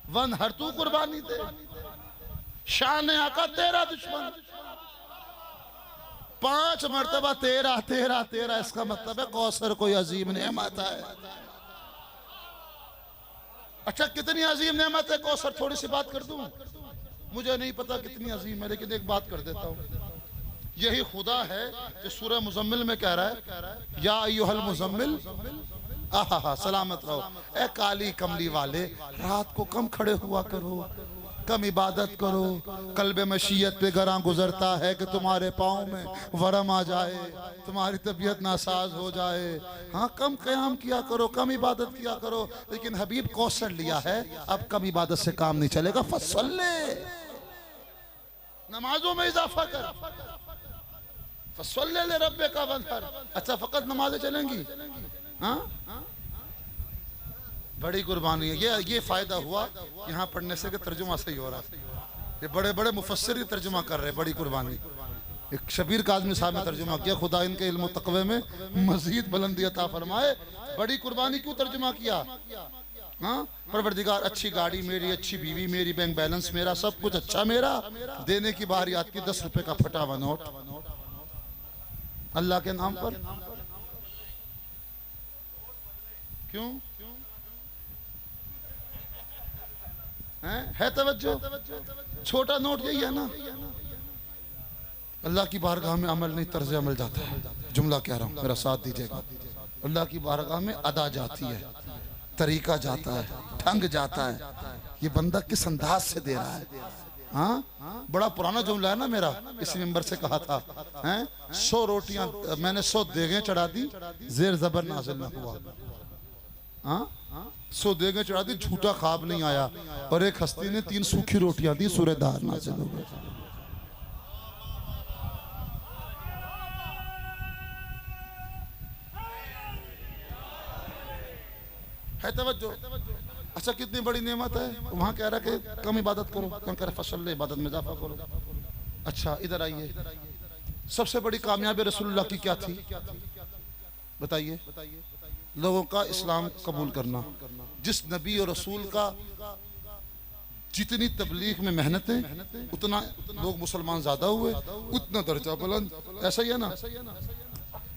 वन हर तू कुर्बानी दे, शान आका तेरा दुश्मन। 5 मरतबा तेरा तेरा तेरा, इसका मतलब है कौसर कोई अजीम नेमत है। अच्छा, कितनी अजीम नेमत है कौसर? थोड़ी सी बात कर दूं, मुझे नहीं पता कितनी अजीम है, लेकिन एक बात कर देता हूं। यही खुदा है जो सूरह मुज़म्मिल में कह रहा है, या अय्युहल मुज़म्मिल, आहा सलामत रहो ए काली कमली वाले, रात को कम खड़े हुआ करो, कम इबादत करो। कल्बे मशीयत पे गरा गुजरता है कि तुम्हारे पाँव में वरम आ जाए, तुम्हारी तबीयत नासाज हो जाए। हाँ, कम क़याम किया करो, कम इबादत किया करो। लेकिन हबीब कौसर लिया है, अब कम इबादत से काम नहीं चलेगा। फसल्ले, नमाजों में इजाफा कर, फसल्ले ले रब्बे का वनहर। अच्छा, फकत नमाजें चलेंगी? हाँ, बड़ी कुर्बानी है। ये फायदा हुआ यहाँ पढ़ने से कि तर्जुमा सही हो रहा है। ये बड़े बड़े मुफस्सिर तर्जुमा कर रहे हैं, बड़ी कुर्बानी। एक शबीर काज़मी साहब ने तर्जुमा किया, खुदा इनके इल्म तक़वे में मजीद बुलंदी अता फरमाए। बड़ी कुर्बानी क्यों तर्जुमा किया? हाँ, परवरदिगार अच्छी गाड़ी मेरी, अच्छी बीवी मेरी, बैंक बैलेंस मेरा, सब कुछ अच्छा मेरा, देने की बारी आती की 10 रुपए का फटा हुआ नोट अल्लाह के नाम पर। क्यों है तवज्जो? छोटा नोट यही है ना। अल्लाह की बारगाह में अमल नहीं, तर्ज अमल जाता है। जुमला कह रहा हूँ, मेरा साथ दीजिएगा। अल्लाह की बारगाह में अदा जाती है, तरीका जाता है, ढंग जाता है। ये बंदा किस अंदाज से दे रहा है। हाँ, बड़ा पुराना जुमला है ना मेरा, इसी मेंबर से कहा था, 100 रोटियां मैंने 100 देगें चढ़ा दी, जेर जबर नाजिल न हुआ। हाँ, 100 देगें चढ़ा दी, झूठा ख्वाब नहीं आया। और एक हस्ती ने 3 सूखी रोटियां दी, सूरह दार नाजिल हो गई। है तवज्जो? अच्छा, कितनी बड़ी नेमत है। वहां कह रहा कि कम इबादत करो, कम कर फसल इबादत में इजाफा करो। अच्छा, इधर आइए, सबसे बड़ी कामयाबी रसूलुल्लाह की क्या थी बताइए? लोगों का इस्लाम कबूल करना। जिस नबी और रसूल का जितनी तबलीग में मेहनतें, उतना लोग मुसलमान ज्यादा हुए, उतना दर्जा बुलंद। ऐसा ही है ना?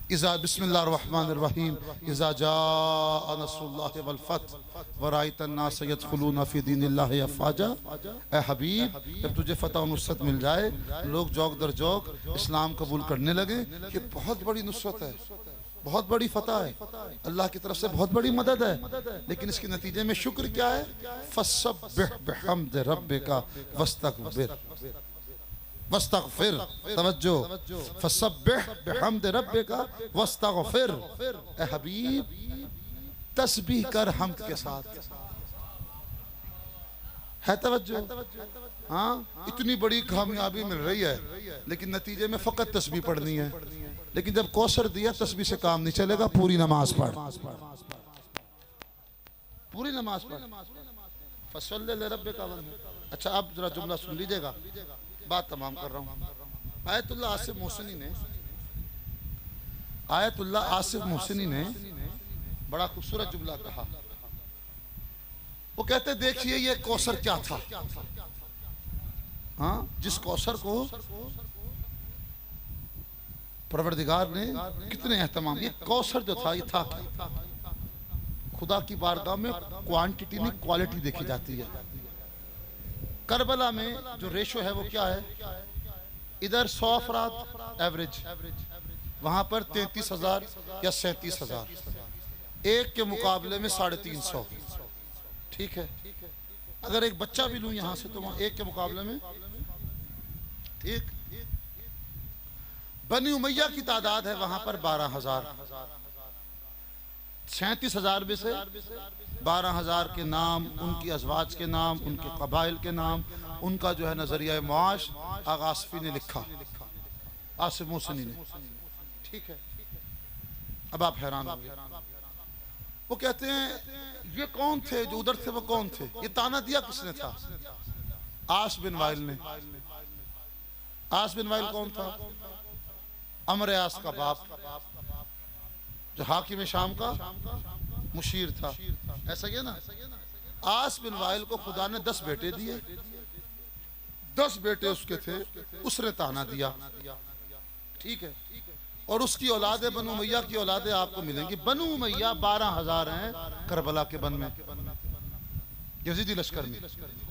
इज़ा बिस्मिल्लाहिर्रहमानिर्रहीम इज़ा जाअ नस्रुल्लाहि वल फतह व राअयत अन्नास यदखुलूना फी दीनिल्लाहि अफ़वाजा। ए हबीब, जब तुझे फतह और नुसरत मिल जाए, लोग जौक दर जौक इस्लाम कबूल करने लगे। ये बहुत बड़ी नुसरत है, बहुत बड़ी फतह है, अल्लाह की तरफ से बहुत बड़ी मदद है, लेकिन इसके नतीजे में शुक्र क्या है? फसब्बिह बिहम्दि रब्बिका वस्तगफिर, वस्तगफिर, तवज्जो, फसब्बिह बिहम्दि रब्बिका वस्तगफिर। ए हबीब, तस्बीह कर हम्द के साथ। है तवज्जो? हाँ, इतनी बड़ी कामयाबी मिल रही है, लेकिन नतीजे में फकत तस्बीह पढ़नी है। लेकिन जब कौसर दिया, तस्बीह से काम नहीं चलेगा, पूरी नमाज पढ़, पूरी नमाज पढ़। फसल्ले लिरब्बिका वन्हर। अच्छा, अब जरा जुमला सुन लीजिएगा, बात तमाम कर रहा हूँ। आयतुल्लाह आसिफ मोहसिनी ने, आयतुल्लाह आसिफ मोहसिनी ने बड़ा खूबसूरत जुमला कहा। वो कहते देखिए ये कौसर क्या था। हाँ, जिस कौसर को परवरदिगार ने कितने एहतमाम, ये कौसर जो था, ये था क्या? खुदा की बारगाह में क्वांटिटी नहीं क्वालिटी देखी जाती है। करबला में जो रेशो है वो क्या है? इधर 100 अफराद एवरेज, वहां पर 33,000 या 37,000, एक के मुकाबले में 350। ठीक है, अगर एक बच्चा भी लूं यहां से तो वहां एक के मुकाबले में, ठीक। बनी उमैया की तादाद है वहां पर 12,000। 37,000 में से 12,000 के नाम, उनकी अजवाज के नाम, उनके कबाइल के नाम, उनका जो है नजरिया मुआश आगा आसिफी ने लिखा, आसिफ मोहसिनी ने। ठीक है, अब आप हैरान होंगे। वो कहते हैं ये कौन थे जो उधर थे? वो कौन थे? ये ताना दिया किसने था? आस बिन वाइल ने। आस बिन वाइल कौन था? अमर आस का बाप, जो हाकिम शाम का मुशीर था। ऐसा ही है ना? आस बिन वाइल को खुदा ने 10 बेटे दिए, 10 बेटे उसके थे, उसने ताना दिया। ठीक है, और उसकी औलादे बनु उमैया की औलादे आपको मिलेंगी। बनु उमैया 12,000 हैं करबला के बन में, यजीदी लश्कर में,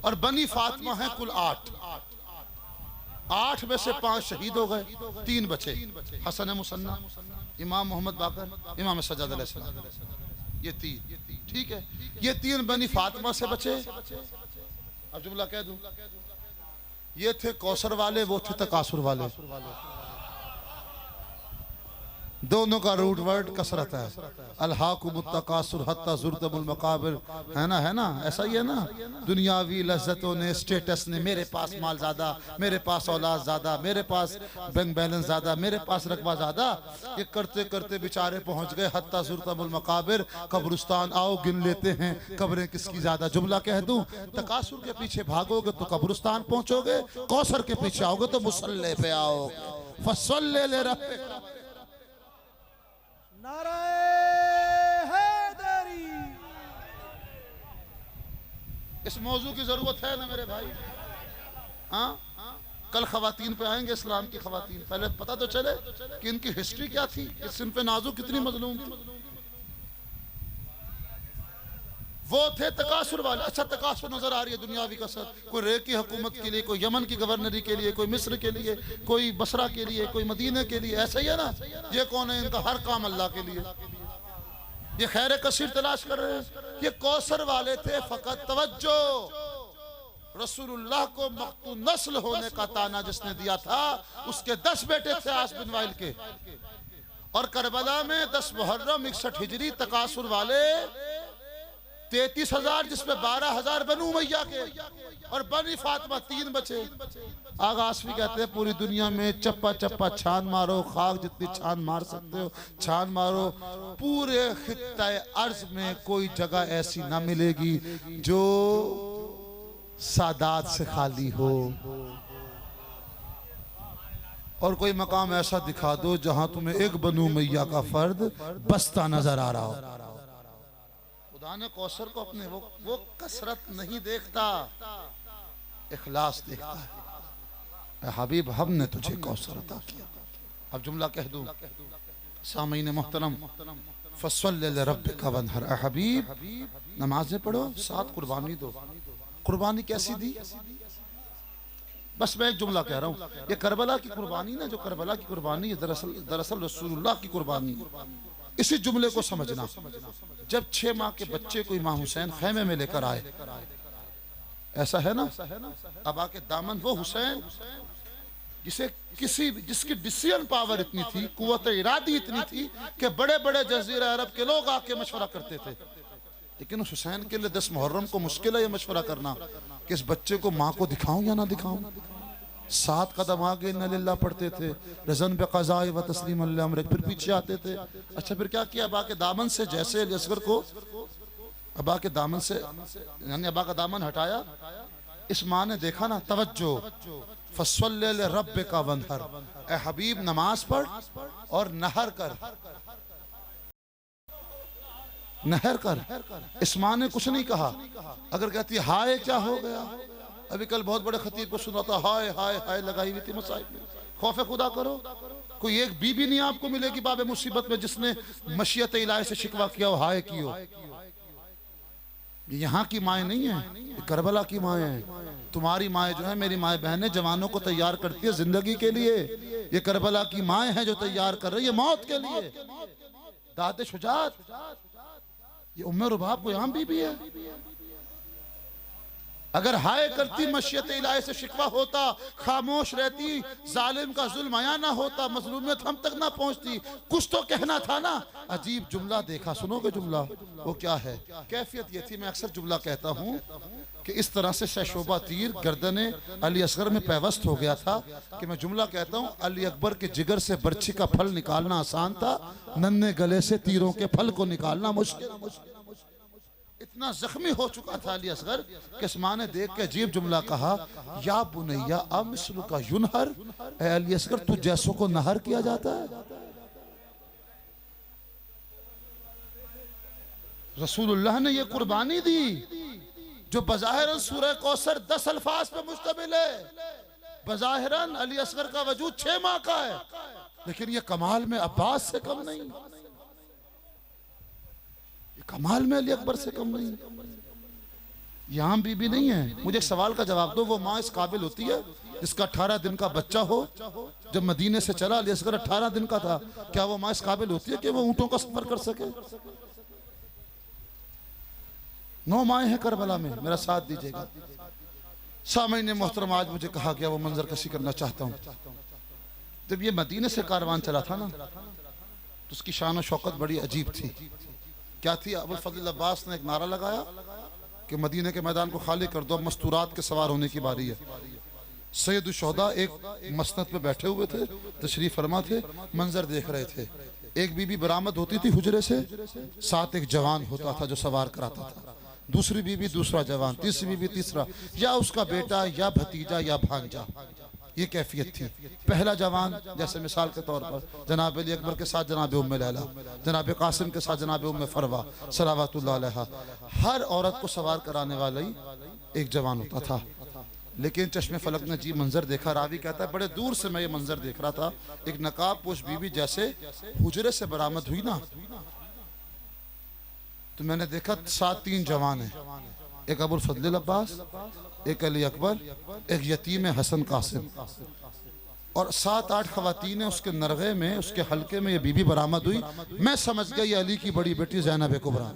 और बनी फातिमा है कुल 8। 8 में से 5 शहीद हो गए, 3 बचे, हसन मुसन्ना, इमाम मोहम्मद बाकर, इमाम सज्जाद अलैहिस्सलाम, ये 3। ठीक है, ये 3 बनी फातिमा से बचे। अब जुमला कह दूं, ये थे कौसर वाले, वो थे तकासुर वाले। दोनों का रूट वर्ड कसरत है। अल्हाकुमुत तकासुर हत्ता ज़ुरतमुल मकाबिर, है ना? है ना? ऐसा ही है ना? दुनियावी लज्जतों ने, स्टेटस ने, मेरे पास माल ज्यादा, मेरे पास औलाद ज्यादा, मेरे पास बैंक बैलेंस ज्यादा, मेरे पास रकबा ज्यादा, ये करते करते बेचारे पहुंच गए हत्ता ज़ुरतमुल मकाबिर, कब्रिस्तान। आओ गिन लेते हैं कब्रें किसकी ज्यादा। जुमला कह दूं, तकासुर के पीछे भागोगे तो कब्रिस्तान पहुंचोगे, कौसर के पीछे आओगे तो मुसल्ले पे आओगे। फसल्ले लिरब्बिका। नाराए हैदरी। इस मौजू की जरूरत है ना मेरे भाई? हाँ, कल खवातीन पे आएंगे, इस्लाम की खवातीन। पहले पता तो चले कि इनकी हिस्ट्री क्या थी, इस सिन पे नाजू कितनी मजलूम थी। वो थे तकासुर वाले। अच्छा, तकासुर नजर आ रही है दुनियावी कसरत, कोई रे की हुकूमत के लिए, कोई यमन की गवर्नरी के लिए, कोई मिस्र के लिए, कोई बसरा के लिए, कोई मदीने के लिए। ऐसा ही है ना? ये कौन है? इनका हर काम अल्लाह के लिए। ये खैर कसीर तलाश कर रहे हैं। ये कौसर वाले थे। फकत तवज्जो, रसूलुल्लाह को मख्तू नस्ल होने का ताना जिसने दिया था, उसके 10 बेटे थे आस बिन वाइल के। और करबला में 10 मुहर्रम 61 हिजरी तकासुर वाले 33,000, जिसमें 12,000 बनु उमैया के, और बनी फातिमा 3 बचे। आगा आसिफी कहते हैं पूरी दुनिया में चप्पा चप्पा छान मारो, खाक जितनी छान मार सकते हो छान मारो, पूरे खित्ते अर्ज में कोई जगह ऐसी ना मिलेगी जो सादात से खाली हो। और कोई मकाम ऐसा दिखा दो जहां तुम्हें एक बनु उमैया का फर्द बसता नजर आ रहा हो। खुदा ने कौसर को अपने वो कसरत नहीं देखता, इखलास देखता है। हबीब, हमने तुझे कौसर अता किया। अब जुमला कह दूं, सामीन मोहतरम, फसल्ले लिरब्बिका वन्हर। हबीब, नमाजें पढ़ो, 7 कुर्बानी दो। कुर्बानी कैसी दी? बस मैं एक जुमला कह रहा हूँ, ये करबला की कुर्बानी ना, जो करबला की कुर्बानी है, दरअसल रसूलुल्लाह की कुर्बानी। इसी जुमले को समझना। जब 6 माह के बच्चे को इमाम हुसैन खैमे में लेकर आए, ऐसा है ना, अब आके दामन वो हुसैन जिसकी डिसीजन पावर इतनी थी, कुव्वत इरादी इतनी थी कि बड़े बड़े जजीरा अरब के लोग आके मशवरा करते थे। लेकिन उस हुसैन के लिए 10 मुहर्रम को मुश्किल है ये मशवरा करना कि इस बच्चे को माँ को दिखाऊं या ना दिखाऊं। 7 कदम आगे इन्ना लिल्लाह पढ़ते थे, रज़न पे क़ज़ाए व तस्लीम अल-अम्र, फिर पीछे आते थे। अच्छा फिर क्या किया, अबा के दामन से, जैसे असगर को अबा के दामन से यानी अबा का दामन हटाया, इस माँ ने देखा ना, तवज्जो, फस्वल्ले ले रब्बे का वनहर, ए हबीब नमाज पढ़ और नहर कर, नहर कर। इस माँ ने कुछ नहीं कहा। अगर कहती हाय क्या हो गया, अभी कल बहुत बड़े खतीब को सुना था, हाय हाय हाय लगाई हुई थी मसाइब में। खौफ खुदा करो, कोई एक बीबी नहीं आपको मिलेगी बाबे मुसीबत में जिसने मशीयत इलाही से शिकवा किया हो, हाय की हो। यहाँ की माएँ नहीं है, करबला की माएँ हैं। तुम्हारी माएँ जो है, मेरी माएँ बहनें, जवानों को तैयार करती है जिंदगी के लिए। ये करबला की माएँ हैं जो तैयार कर रही है मौत के लिए। दादे शुजात, ये उम्मे रुबाब को यहाँ बीबी है। अगर हाय करती, मशीयत इलाही से शिकवा होता, खामोश रहती, जालिम का जुल्म आया ना होता, मजलूमियत हम तक ना पहुंचती, कुछ तो कहना था ना। अजीब जुमला देखा, सुनोगे जुमला, वो क्या है? कैफियत ये थी, मैं अक्सर जुमला कहता हूँ कि इस तरह से शहशोबा तीर गर्दने अली असगर में पैवस्त हो गया था कि मैं जुमला कहता हूँ, अली अकबर के जिगर से बर्छी का फल निकालना आसान था, नन्हे गले से तीरों के फल को निकालना मुश्किल। इतना जख्मी हो चुका था अली असगर कि इस माँ ने देख के अजीब जुमला कहा, या बुनैया अमिस्लु का युनहर, ए अली असगर तू जैसों को नहर किया जाता है। रसूलुल्लाह ने ये कुर्बानी दी जो बज़ाहिरन सूरह कौसर 10 अल्फाज पे मुश्तमिल है। बज़ाहिरन अली असगर का वजूद 6 माह का है, लेकिन ये कमाल में अब्बास से कम नहीं, कमाल में अली अकबर से कम नहीं। यहाँ बीबी नहीं है। मुझे एक सवाल का जवाब दो, वो माँ इस काबिल होती है जिसका 18 दिन का बच्चा हो? जब मदीने से चला अली असगर 18 दिन का था, क्या वो माँ इस काबिल होती है कि वो ऊँटों का सफर कर सके? 9 माएँ हैं करबला में, मेरा साथ दीजिएगा। सामईन मोहतरम, आज मुझे कहा गया, वो मंजर कशी करना चाहता हूँ। जब ये मदीने से कारवान चला था ना, तो उसकी शान और शौकत बड़ी अजीब थी। क्या थी? अबुल फजल अब्बास ने एक नारा लगाया कि मदीने के मैदान को खाली कर दो, अब मस्तूरात के सवार होने की बारी है। सैयद शोहदा एक मसनद पे बैठे हुए थे, तशरीफ फरमा थे, मंजर देख रहे थे। एक बीबी बरामद होती थी हुजरे से, साथ एक जवान होता था जो सवार कराता था, दूसरी बीबी दूसरा जवान, तीसरी बीबी तीसरा, या उसका बेटा या भतीजा या भांजा। ये कैफियत थी। पहला जवान, जैसे मिसाल के तौर पर जनाब अली अकबर के साथ जनाब उम्मे लैला, जनाब कासिम के साथ जनाब उम्मे फरवा सलावतुल्लाह अलैहा, हर औरत को सवार कराने वाला ही एक जवान होता था। लेकिन चश्मे फलक ने जी मंजर देखा। रावी कहता है, बड़े दूर से मैं ये मंजर देख रहा था, एक नकाब पोश बीबी जैसे हुजरे से बरामद हुई ना, तो मैंने देखा 7-3 जवान हैं, एक अबुल फजल अब्बास, एक अली अकबर, एक यतीम हसन कासिम, और 7-8 खवातीन है उसके नरगे में, उसके हल्के में ये बीबी बरामद हुई। मैं समझ गया ये अली की बड़ी बेटी ज़ैनब कुबरा।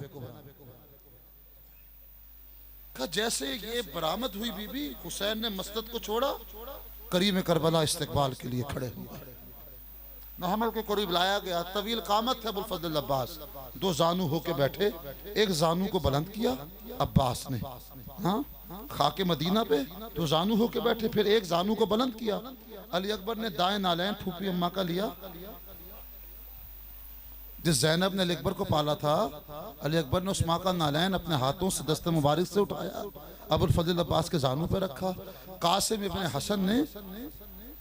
जैसे ये बरामद हुई बीबी, हुसैन ने मस्जिद को छोड़ा, करीम करबला इस्तकबाल के लिए खड़े हो गए। महमल के करीब लाया गया, तवील कामत है अबुल फजल अब्बास, 2 जानू होके बैठे, एक जानू को बुलंद किया अब्बास ने, हाँ खाके मदीना पे 2 जानू होके बैठे, फिर एक जानू को बुलंद किया। अली अकबर ने दाएं नालैन फूफी अम्मा का लिया, जिस ज़ैनब ने अली अकबर को पाला था, अली अकबर ने उस माँ का नालैन अपने हाथों से दस्ते मुबारक से उठाया, अबुल फजल अब्बास के जानू पे रखा। कासिम इब्ने हसन ने,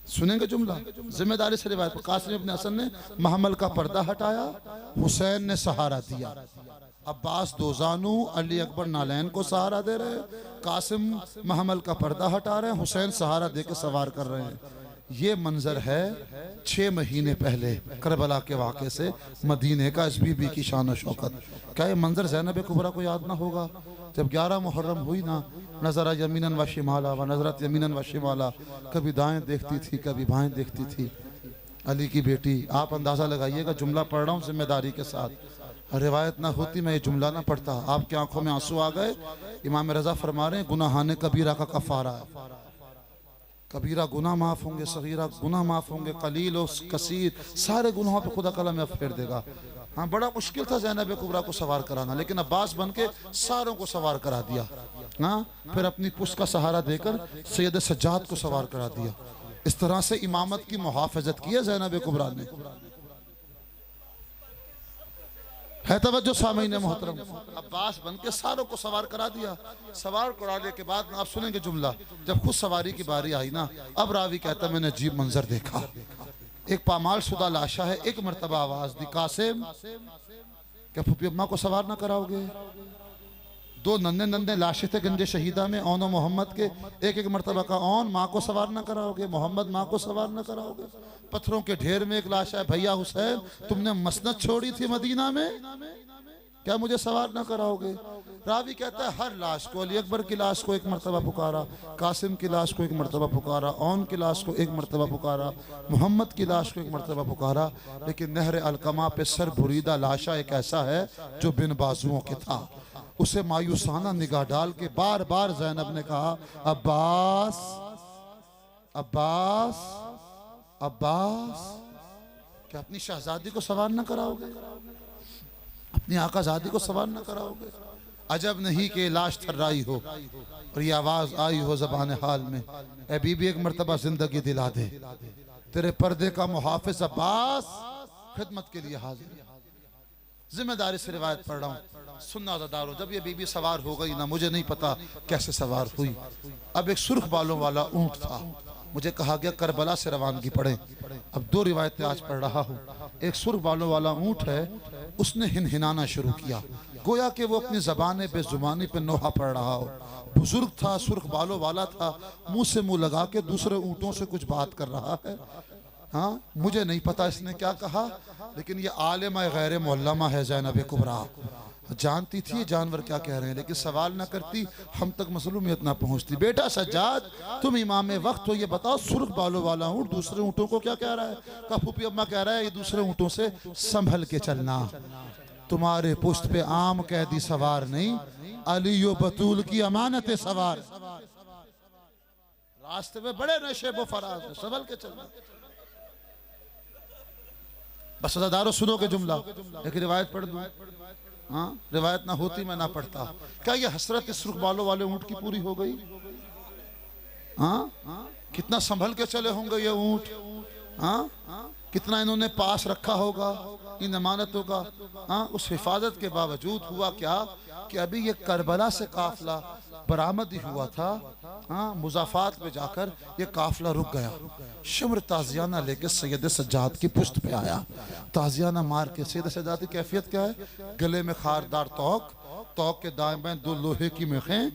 सुनेंगे जुमला जिम्मेदारी से रिवायत, कासिम इब्ने हसन ने महमल का पर्दा हटाया, हुसैन ने सहारा दिया। अब्बास 2 जानू, अली अकबर नालैन को सहारा दे रहे, कासिम महमल का पर्दा हटा रहे हैं, हुसैन सहारा दे के सवार कर रहे हैं। ये मंजर है 6 महीने पहले करबला के वाक़े से मदीने का, इस बीबी की शान और शौकत। क्या ये मंजर ज़ैनब कुबरा को याद ना होगा? जब 11 मुहर्रम हुई ना, नजरा यमीनन व शिमाला व नजरत यमीनन व शिमाला, कभी दाएं देखती थी कभी बाएं देखती थी, अली की बेटी। आप अंदाज़ा लगाइएगा, जुमला पढ़ रहा हूँ जिम्मेदारी के साथ, रिवायत ना होती मैं ये जुमला ना पढ़ता। आपकी आंखों में आंसू आ गए। इमाम रज़ा फरमा रहे हैं गुनाहाने कबीरा का कफ़ारा है। कबीरा गुनाह माफ़ होंगे, सगीरा गुनाह माफ़ होंगे, कलील और कसीर सारे गुनाहों पे खुदा कलम में फेर देगा। हाँ, बड़ा मुश्किल था ज़ैनब कुबरा को सवार कराना, लेकिन अब्बास बन के सारों को सवार करा दिया। हाँ, फिर अपनी पुष्ट का सहारा देकर सैयद सज्जाद को सवार करा दिया। इस तरह से इमामत की मुहाफ़ज़त की है ज़ैनब कुबरा ने। है तवज्जो सामीन मोहतरम, अब्बास बन के सारों को सवार करा दिया। सवार कराने के बाद आप सुनेंगे जुमला, जब खुद सवारी की बारी आई ना, अब रावी कहता मैंने अजीब मंजर देखा। एक पामाल शुदा लाशा है, एक मरतबा आवाज दी, कासिम क्या फूफी अम्मा को सवार ना कराओगे? दो नन्हे नन्हे लाशें थे गंजे शहीदा में, ओन और मोहम्मद के। एक एक मरतबा का ओन, माँ को सवार ना कराओगे? मोहम्मद माँ को सवार ना कराओगे? पत्थरों के ढेर में एक लाश है, भैया हुसैन तुमने मसनद छोड़ी थी मदीना में, क्या मुझे सवार ना कराओगे? रावी कहता है हर लाश को, अली अकबर की लाश को एक मरतबा पुकारा, कासिम की लाश को एक मरतबा पुकारा, ओन की लाश को एक मरतबा पुकारा, मोहम्मद की लाश को एक मरतबा पुकारा, लेकिन नहर अलकमा पे सर बुरीदा लाशा एक ऐसा है जो बिन बाजुओं के था। उसे मायूसाना निगाह डाल के बार बार ज़ैनब ने कहा अब्बास अब्बास अब्बास, क्या अपनी शहजादी को सवार न कराओगे? अपनी आकाज़ादी को सवार न कराओगे? अजब नहीं कि लाश थर्राई हो और ये आवाज़ आई हो ज़बान हाल में, ए बीबी एक मरतबा जिंदगी दिला दे, तेरे पर्दे का मुहाफिज अब्बास खिदमत के लिए हाजिर। जिम्मेदारी से रिवायत पढ़ रहा हूँ, सुन्ना अज़ादारों। जब ये बीबी सवार हो गई ना, मुझे नहीं पता कैसे सवार हुई। अब एक सुर्ख बालों वाला ऊँट था, मुझे कहा गया करबला से रवानगी पढ़े। अब दो रिवायतें आज पढ़ रहा हूँ। एक सुर्ख बालों वाला ऊँट है, उसने हिनहिनाना शुरू किया, गोया कि वो अपनी ज़बान बेजुबानी पे नोहा पढ़ रहा हो। बुजुर्ग था, सुर्ख बालों वाला था, मुंह से मुंह लगा के दूसरे ऊँटों से कुछ बात कर रहा है। हाँ, मुझे नहीं पता इसने क्या कहा, लेकिन ये आलिमा गैर मुअल्लमा है ज़ैनब कुबरा, जानती थी ये जानवर क्या कह रहे हैं, लेकिन सवाल ना करती, हम तक मसलूमियत ना पहुंचती। बेटा सज्जाद, तुम इमाम वक्त हो, ये बताओ सुर्ख बालों वाला ऊँट दूसरे ऊँटों को क्या कह रहा है? कहा फूफी अम्मा कह रहा है ये दूसरे ऊँटों से संभल के चलना, तुम्हारे पुश्त पे आम कैदी सवार नहीं, अली व बतूल की अमानत सवार, रास्ते में बड़े नशे वो फराज है, संभल के चलना। बस अज़ादारों सुनोगे जुमला, एक रिवायत पढ़ दूं। हाँ, रिवायत ना होती मैं ना पढ़ता। क्या ये हसरत इस सुर्ख बालों वाले ऊँट की पूरी हो गई? हाँ, कितना संभल के चले होंगे ये ऊँट, हाँ, कितना इन्होंने पास रखा होगा इन अमानतों का। हाँ, उस हिफाजत के बावजूद हुआ क्या कि अभी ये करबला से काफिला बरामद ही हुआ था। हाँ, मुज़ाफात में जाकर ये काफिला रुक गया। शिमर ताजियाना लेके सैयद सज्जाद की पुश्त पे आया, ताजियाना मार के। सैयद सज्जाद की कैफियत क्या है? गले में खारदार तोक, तोक के दाएं बाएं दो लोहे की मेखें,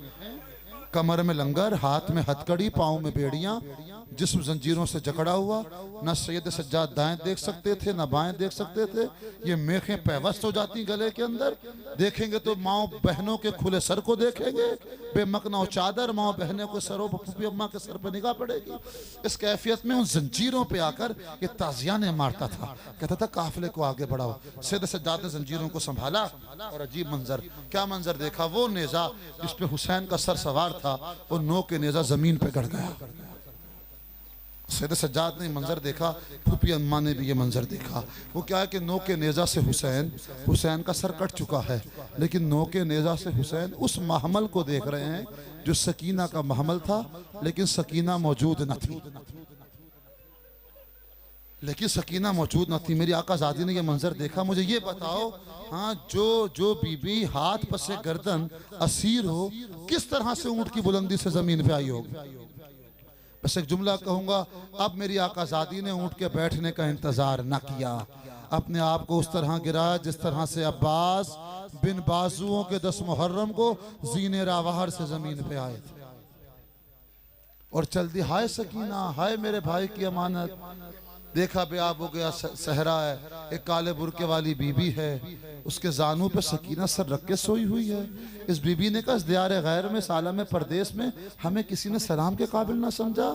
कमर में लंगर, हाथ में हथकड़ी, पाँव में बेड़ियां, जिस्म जंजीरों से जकड़ा हुआ। न सैयद सज्जाद दाएं देख सकते थे न बाएं देख सकते थे। ये मेखें पैवस्त हो जाती गले के अंदर, देखेंगे तो माओ बहनों के खुले सर को देखेंगे, बेमकना चादर माओ बहनों के सरों पर, फूफी अम्मा के सर पर निगाह पड़ेगी। इस कैफियत में उन जंजीरों पे आकर ये ताजियाने मारता था, कहता था काफिले को आगे बढ़ाओ। सैयद सज्जाद ने जंजीरों को संभाला और अजीब मंजर, क्या मंजर देखा? वो नेजा जिसपे हुसैन का सर सवार था, वो नो के नेजा जमीन पे गड़ गया। सैयद सज्जाद ने मंजर देखा, फूफी अम्मा ने भी ये मंजर देखा। वो क्या है कि नो के नेजा से हुसैन का सर कट चुका है, लेकिन नो के नेजा से हुसैन उस महमल को देख रहे हैं जो सकीना का महमल था, लेकिन सकीना मौजूद न थी। लेकिन सकीना मौजूद न थी। मेरी आकाज़ादी ने ये मंजर देखा। मुझे ये बताओ, हाँ, जो बीबी हाथ पसे गर्दन असीर हो, किस तरह से ऊँट की बुलंदी से जमीन पे आई होगी? बस एक जुमला कहूँगा, अब मेरी आकाज़ादी ने ऊँट के बैठने का इंतजार न किया, अपने आप को उस तरह गिराया जिस तरह से अब्बास बिन बाजुओं के 10 मुहर्रम को जीने रावहर से जमीन पे आए थे और चल दी। हाय सकीना, हाय मेरे भाई की अमानत, देखा बेआब हो गया सहरा है, एक काले बुरके वाली बीबी है, उसके जानू पे सकीना सर रख के सोई हुई है। इस बीबी ने कहा, इस दियार गैर में, साला में, परदेश में हमें किसी ने सलाम के काबिल ना समझा।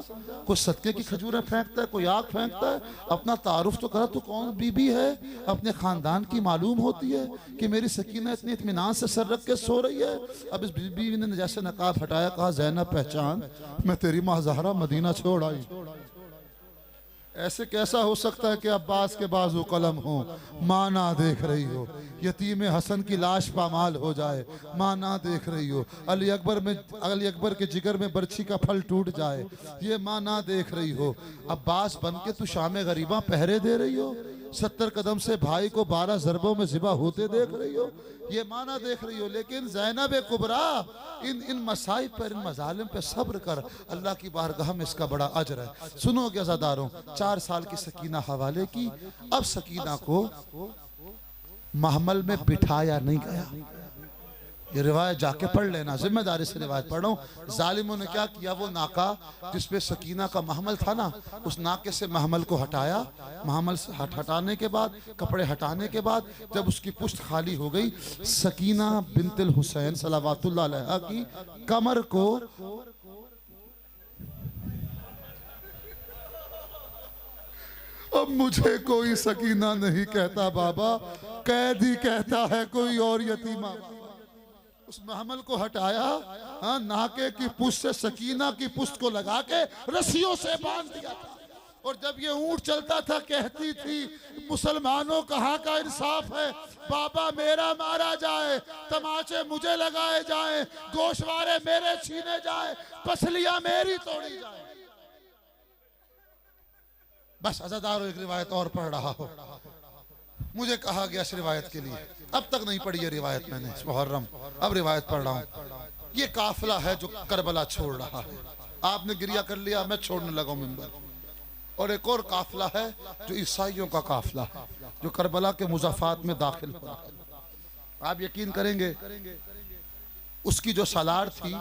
कोई सदके की खजूरें फेंकता है, कोई आग फेंकता है, अपना तारुफ तो करा, तू कौन बीबी है, अपने खानदान की मालूम होती है कि मेरी सकीना इतनी इत्मीनान से सर रख के सो रही है। अब इस बीबी ने जैसे नकाब हटाया, कहा, ज़ैनब पहचान, मैं तेरी माँ ज़हरा मदीना छोड़ आई। ऐसे कैसा हो सकता है कि अब्बास के बाजू कलम हो, माँ ना देख रही हो, यतीम हसन की लाश पामाल हो जाए, माँ ना देख रही हो, अली अकबर के जिगर में बर्छी का फल टूट जाए, ये माँ ना देख रही हो, अब्बास बन के तू शाम गरीबा पहरे दे रही हो, 70 कदम से भाई को 12 ज़रबों में ज़िबा होते देख रही हो, ये माना देख रही हो। लेकिन ज़ैनब कुबरा, इन मसाइब पर, इन मजालिम पे सब्र कर, अल्लाह की बारगाह में इसका बड़ा अजर है। सुनोगे अज़ादारों, 4 साल की सकीना हवाले की। अब सकीना को महमल में बिठाया नहीं गया। ये रिवायत जाके पढ़ लेना, जिम्मेदारी से रिवायत पढ़ रहा हूँ। जालिमों ने क्या किया, वो नाका जिसपे सकीना का महमल था ना, उस नाके से महमल को हटाया। महमल से हटाने के बाद, कपड़े हटाने के बाद, जब उसकी पुश्त खाली हो गई, सकीना बिन्तिल हुसैन सलावतुल्लाह अलैहा की कमर को अब मुझे कोई सकीना नहीं कहता बाबा, कैदी कहता है कोई और यतीमा। उस महमल को हटाया, हाँ, नाके की पुश्त से सकीना की पुश्त को लगा के रस्सियों से बांध दिया था। और जब ये ऊंट चलता था, कहती थी, मुसलमानों कहाँ का इंसाफ है, बाबा मेरा मारा जाए, तमाचे मुझे लगाए जाए, गोशवारे मेरे छीने जाए, पसलियां मेरी तोड़ी जाए। बस अज़ादारों, एक रिवायत और पढ़ रहा हो, मुझे कहा गया इस रिवायत के लिए, अब तक नहीं पढ़ी ये रिवायत मैंने इस मुहर्रम, अब रिवायत पढ़ रहा हूँ। ये काफिला है जो करबला छोड़ रहा है। आपने गिरिया कर लिया, मैं छोड़ने लगा मिंबर। और एक और काफिला है जो ईसाइयों का काफिला है, जो करबला के मुज़ाफ़ात में दाखिल हो रहा है। आप यकीन करेंगे, उसकी जो सलार थी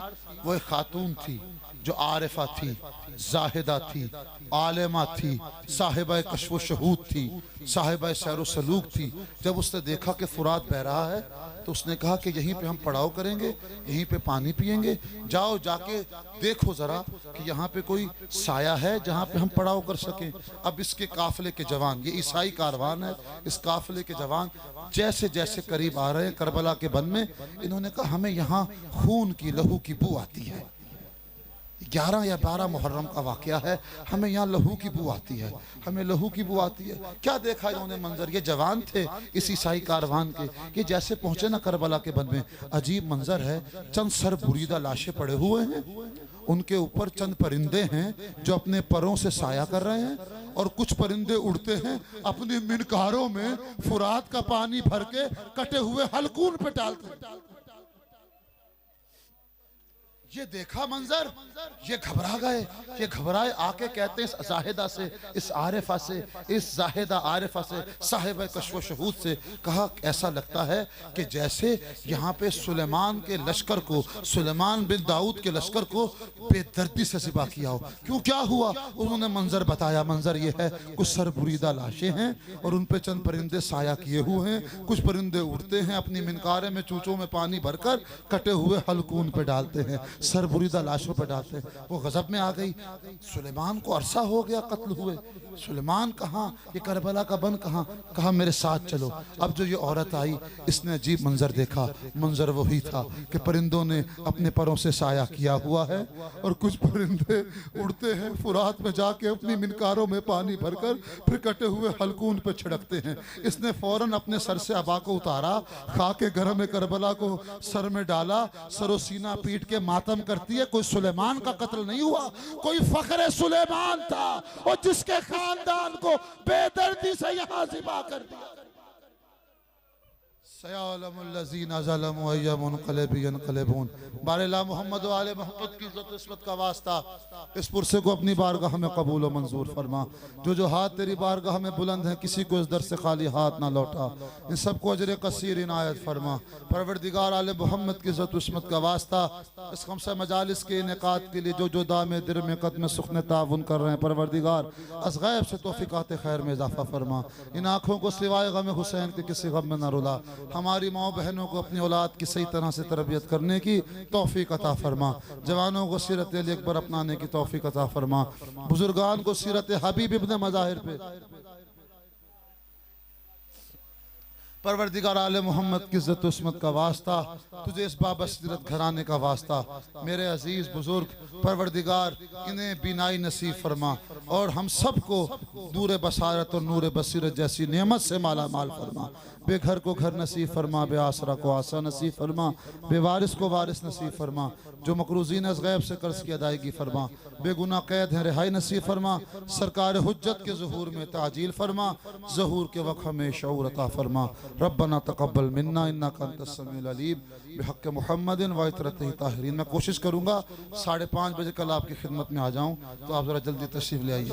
वो एक खातून थी जो आरिफा थी, जाहिदा थी, आलिमा थी, साहिबा कश्फ शहूद थी, साहिबा सैर सलूक थी। जब उसने देखा कि फुरात बह रहा है तो उसने कहा कि यहीं पे हम पड़ाव करेंगे, यहीं पे पानी पिएंगे, जाओ जाके देखो ज़रा कि यहाँ पे कोई साया है जहाँ पे हम पड़ाव कर सकें। अब इसके काफिले के जवान, ये ईसाई कारवान है, इस काफिले के जवान जैसे जैसे करीब आ रहे हैं करबला के बन में, इन्होंने कहा हमें यहाँ खून की, लहू की बू आती है। 11 या 12 मुहर्रम का वाक़या है, हमें यहाँ लहू की बू आती है, हमें लहू की बू आती है। क्या देखा इन्होंने मंजर, ये जवान थे इस ईसाई कारवान के, कि जैसे पहुंचे ना करबला के बन में, अजीब मंजर है, चंद सर बुरीदा लाशें पड़े हुए हैं, उनके ऊपर चंद परिंदे हैं जो अपने परों से साया कर रहे हैं, और कुछ परिंदे उड़ते हैं अपनी मिनकारों में फुरात का पानी भर के कटे हुए हलकून पे डालते हैं। ये देखा मंजर, ये घबरा गए, ये घबराए, आके कहते हैं इस जाहिदा से, इस आरिफा से, इस जाहिदा आरिफा से, साहिब कश्फ शहूद से, कहा ऐसा लगता है कि जैसे यहाँ पे सुलेमान के लश्कर को, सुलेमान बिन दाऊद के लश्कर को बेदर्दी से ज़िबा किया हो। क्यों, क्या हुआ? उन्होंने मंजर बताया। मंजर ये है, कुछ सरबुरीदा लाशें हैं और उन पे चंद परिंदे साया किए हुए हैं, कुछ परिंदे उड़ते हैं, अपनी मिनकारे में, चूचों में पानी भरकर कटे हुए हलकून पे डालते हैं, सरबुरीदा लाशों पर डालते हैं। वो गजब में आ गई, सुलेमान को अरसा हो गया कत्ल हुए, सुलेमान कहाँ, ये करबला का बन कहाँ? कहा मेरे साथ चलो। अब जो ये औरत आई, इसने अजीब मंजर देखा। मंजर वही था कि परिंदों ने अपने परों से साया किया हुआ है और कुछ परिंदे उड़ते हैं, फुरात में जाके अपनी मिनकारों में पानी भरकर फिर कटे हुए हलकून पे छिड़कते हैं। इसने फौरन अपने सर से अबा को उतारा, खाके गरम करबला को सर में डाला, सरो सीना पीट के मातम करती है। कोई सुलेमान का कत्ल नहीं हुआ, कोई फख्र सुलेमान था, और जिसके खानदान को बेदर्दी से यहां ज़िबा कर दिया। सयालमुल्लज़ीना ज़लमू अय्या मुनक़लिबि यनक़लिबून। बारिला मोहम्मद व आले मोहम्मद की इज़्ज़त इस्मत का वास्ता इस पुरसे को अपनी बारगाह में कबूल व मंजूर फरमा। जो हाथ तेरी बारगाह में बुलंद हैं, किसी को इस दर से खाली हाथ ना लौटा। इन सबको अजर कसीर इनायत फरमा। परवरदिगार आले मोहम्मद की इज़्ज़त इस्मत का वास्ता इस खमसा मजालिस के इनेकाद के लिए जो दामे दिर में कदम सुखने ताउन कर रहे हैं, परवरदिगार अस गैब से तौफीकात खैर में इजाफा फरमा। इन आँखों को सिवाय गम हुसैन के किसी गम में न रुला। हमारी माँ बहनों को अपनी औलाद की सही तरह से तरबियत करने की तौफीक अता फरमा। जवानों को सीरत अली अकबर अपनाने की तौफीक अता फरमा। बुजुर्गान को सीरत हबीब इब्ने मज़ाहिर पे परवरदिगार आले मोहम्मद की इज़्ज़त उस्मत का वास्ता, तुझे इस बाबसीरत घराने का वास्ता, मेरे अजीज बुजुर्ग परवरदिगार इन्हें बीनाई नसीब फरमा और हम सब को नूर बसारत और नूर बसीरत जैसी नेमत से माला माल फरमा। बेघर को घर नसीब फरमा, बे आसरा को आसा नसीब फरमा, बेवारिस को वारिस नसीब फरमा। जो मकरूज़ीन अज़ गैब से कर्ज की अदायगी फरमा, बेगुनाह कैद हैं रिहाई नसीब फरमा। सरकार हुज्जत के ज़ुहूर में ताजील फरमा, ज़हूर के वक्त हमें शऊर अता फरमा। रब्बना तक़ब्बल मिन्ना इन्नका अंतस समीउल अलीम बिहक़्क़ि मुहम्मदिन व इतरतिही ताहिरीन। मैं कोशिश करूँगा 5:30 बजे कल आपकी खिदमत में आ जाऊँ, तो आप ज़रा जल्दी तशरीफ़ ले आइए।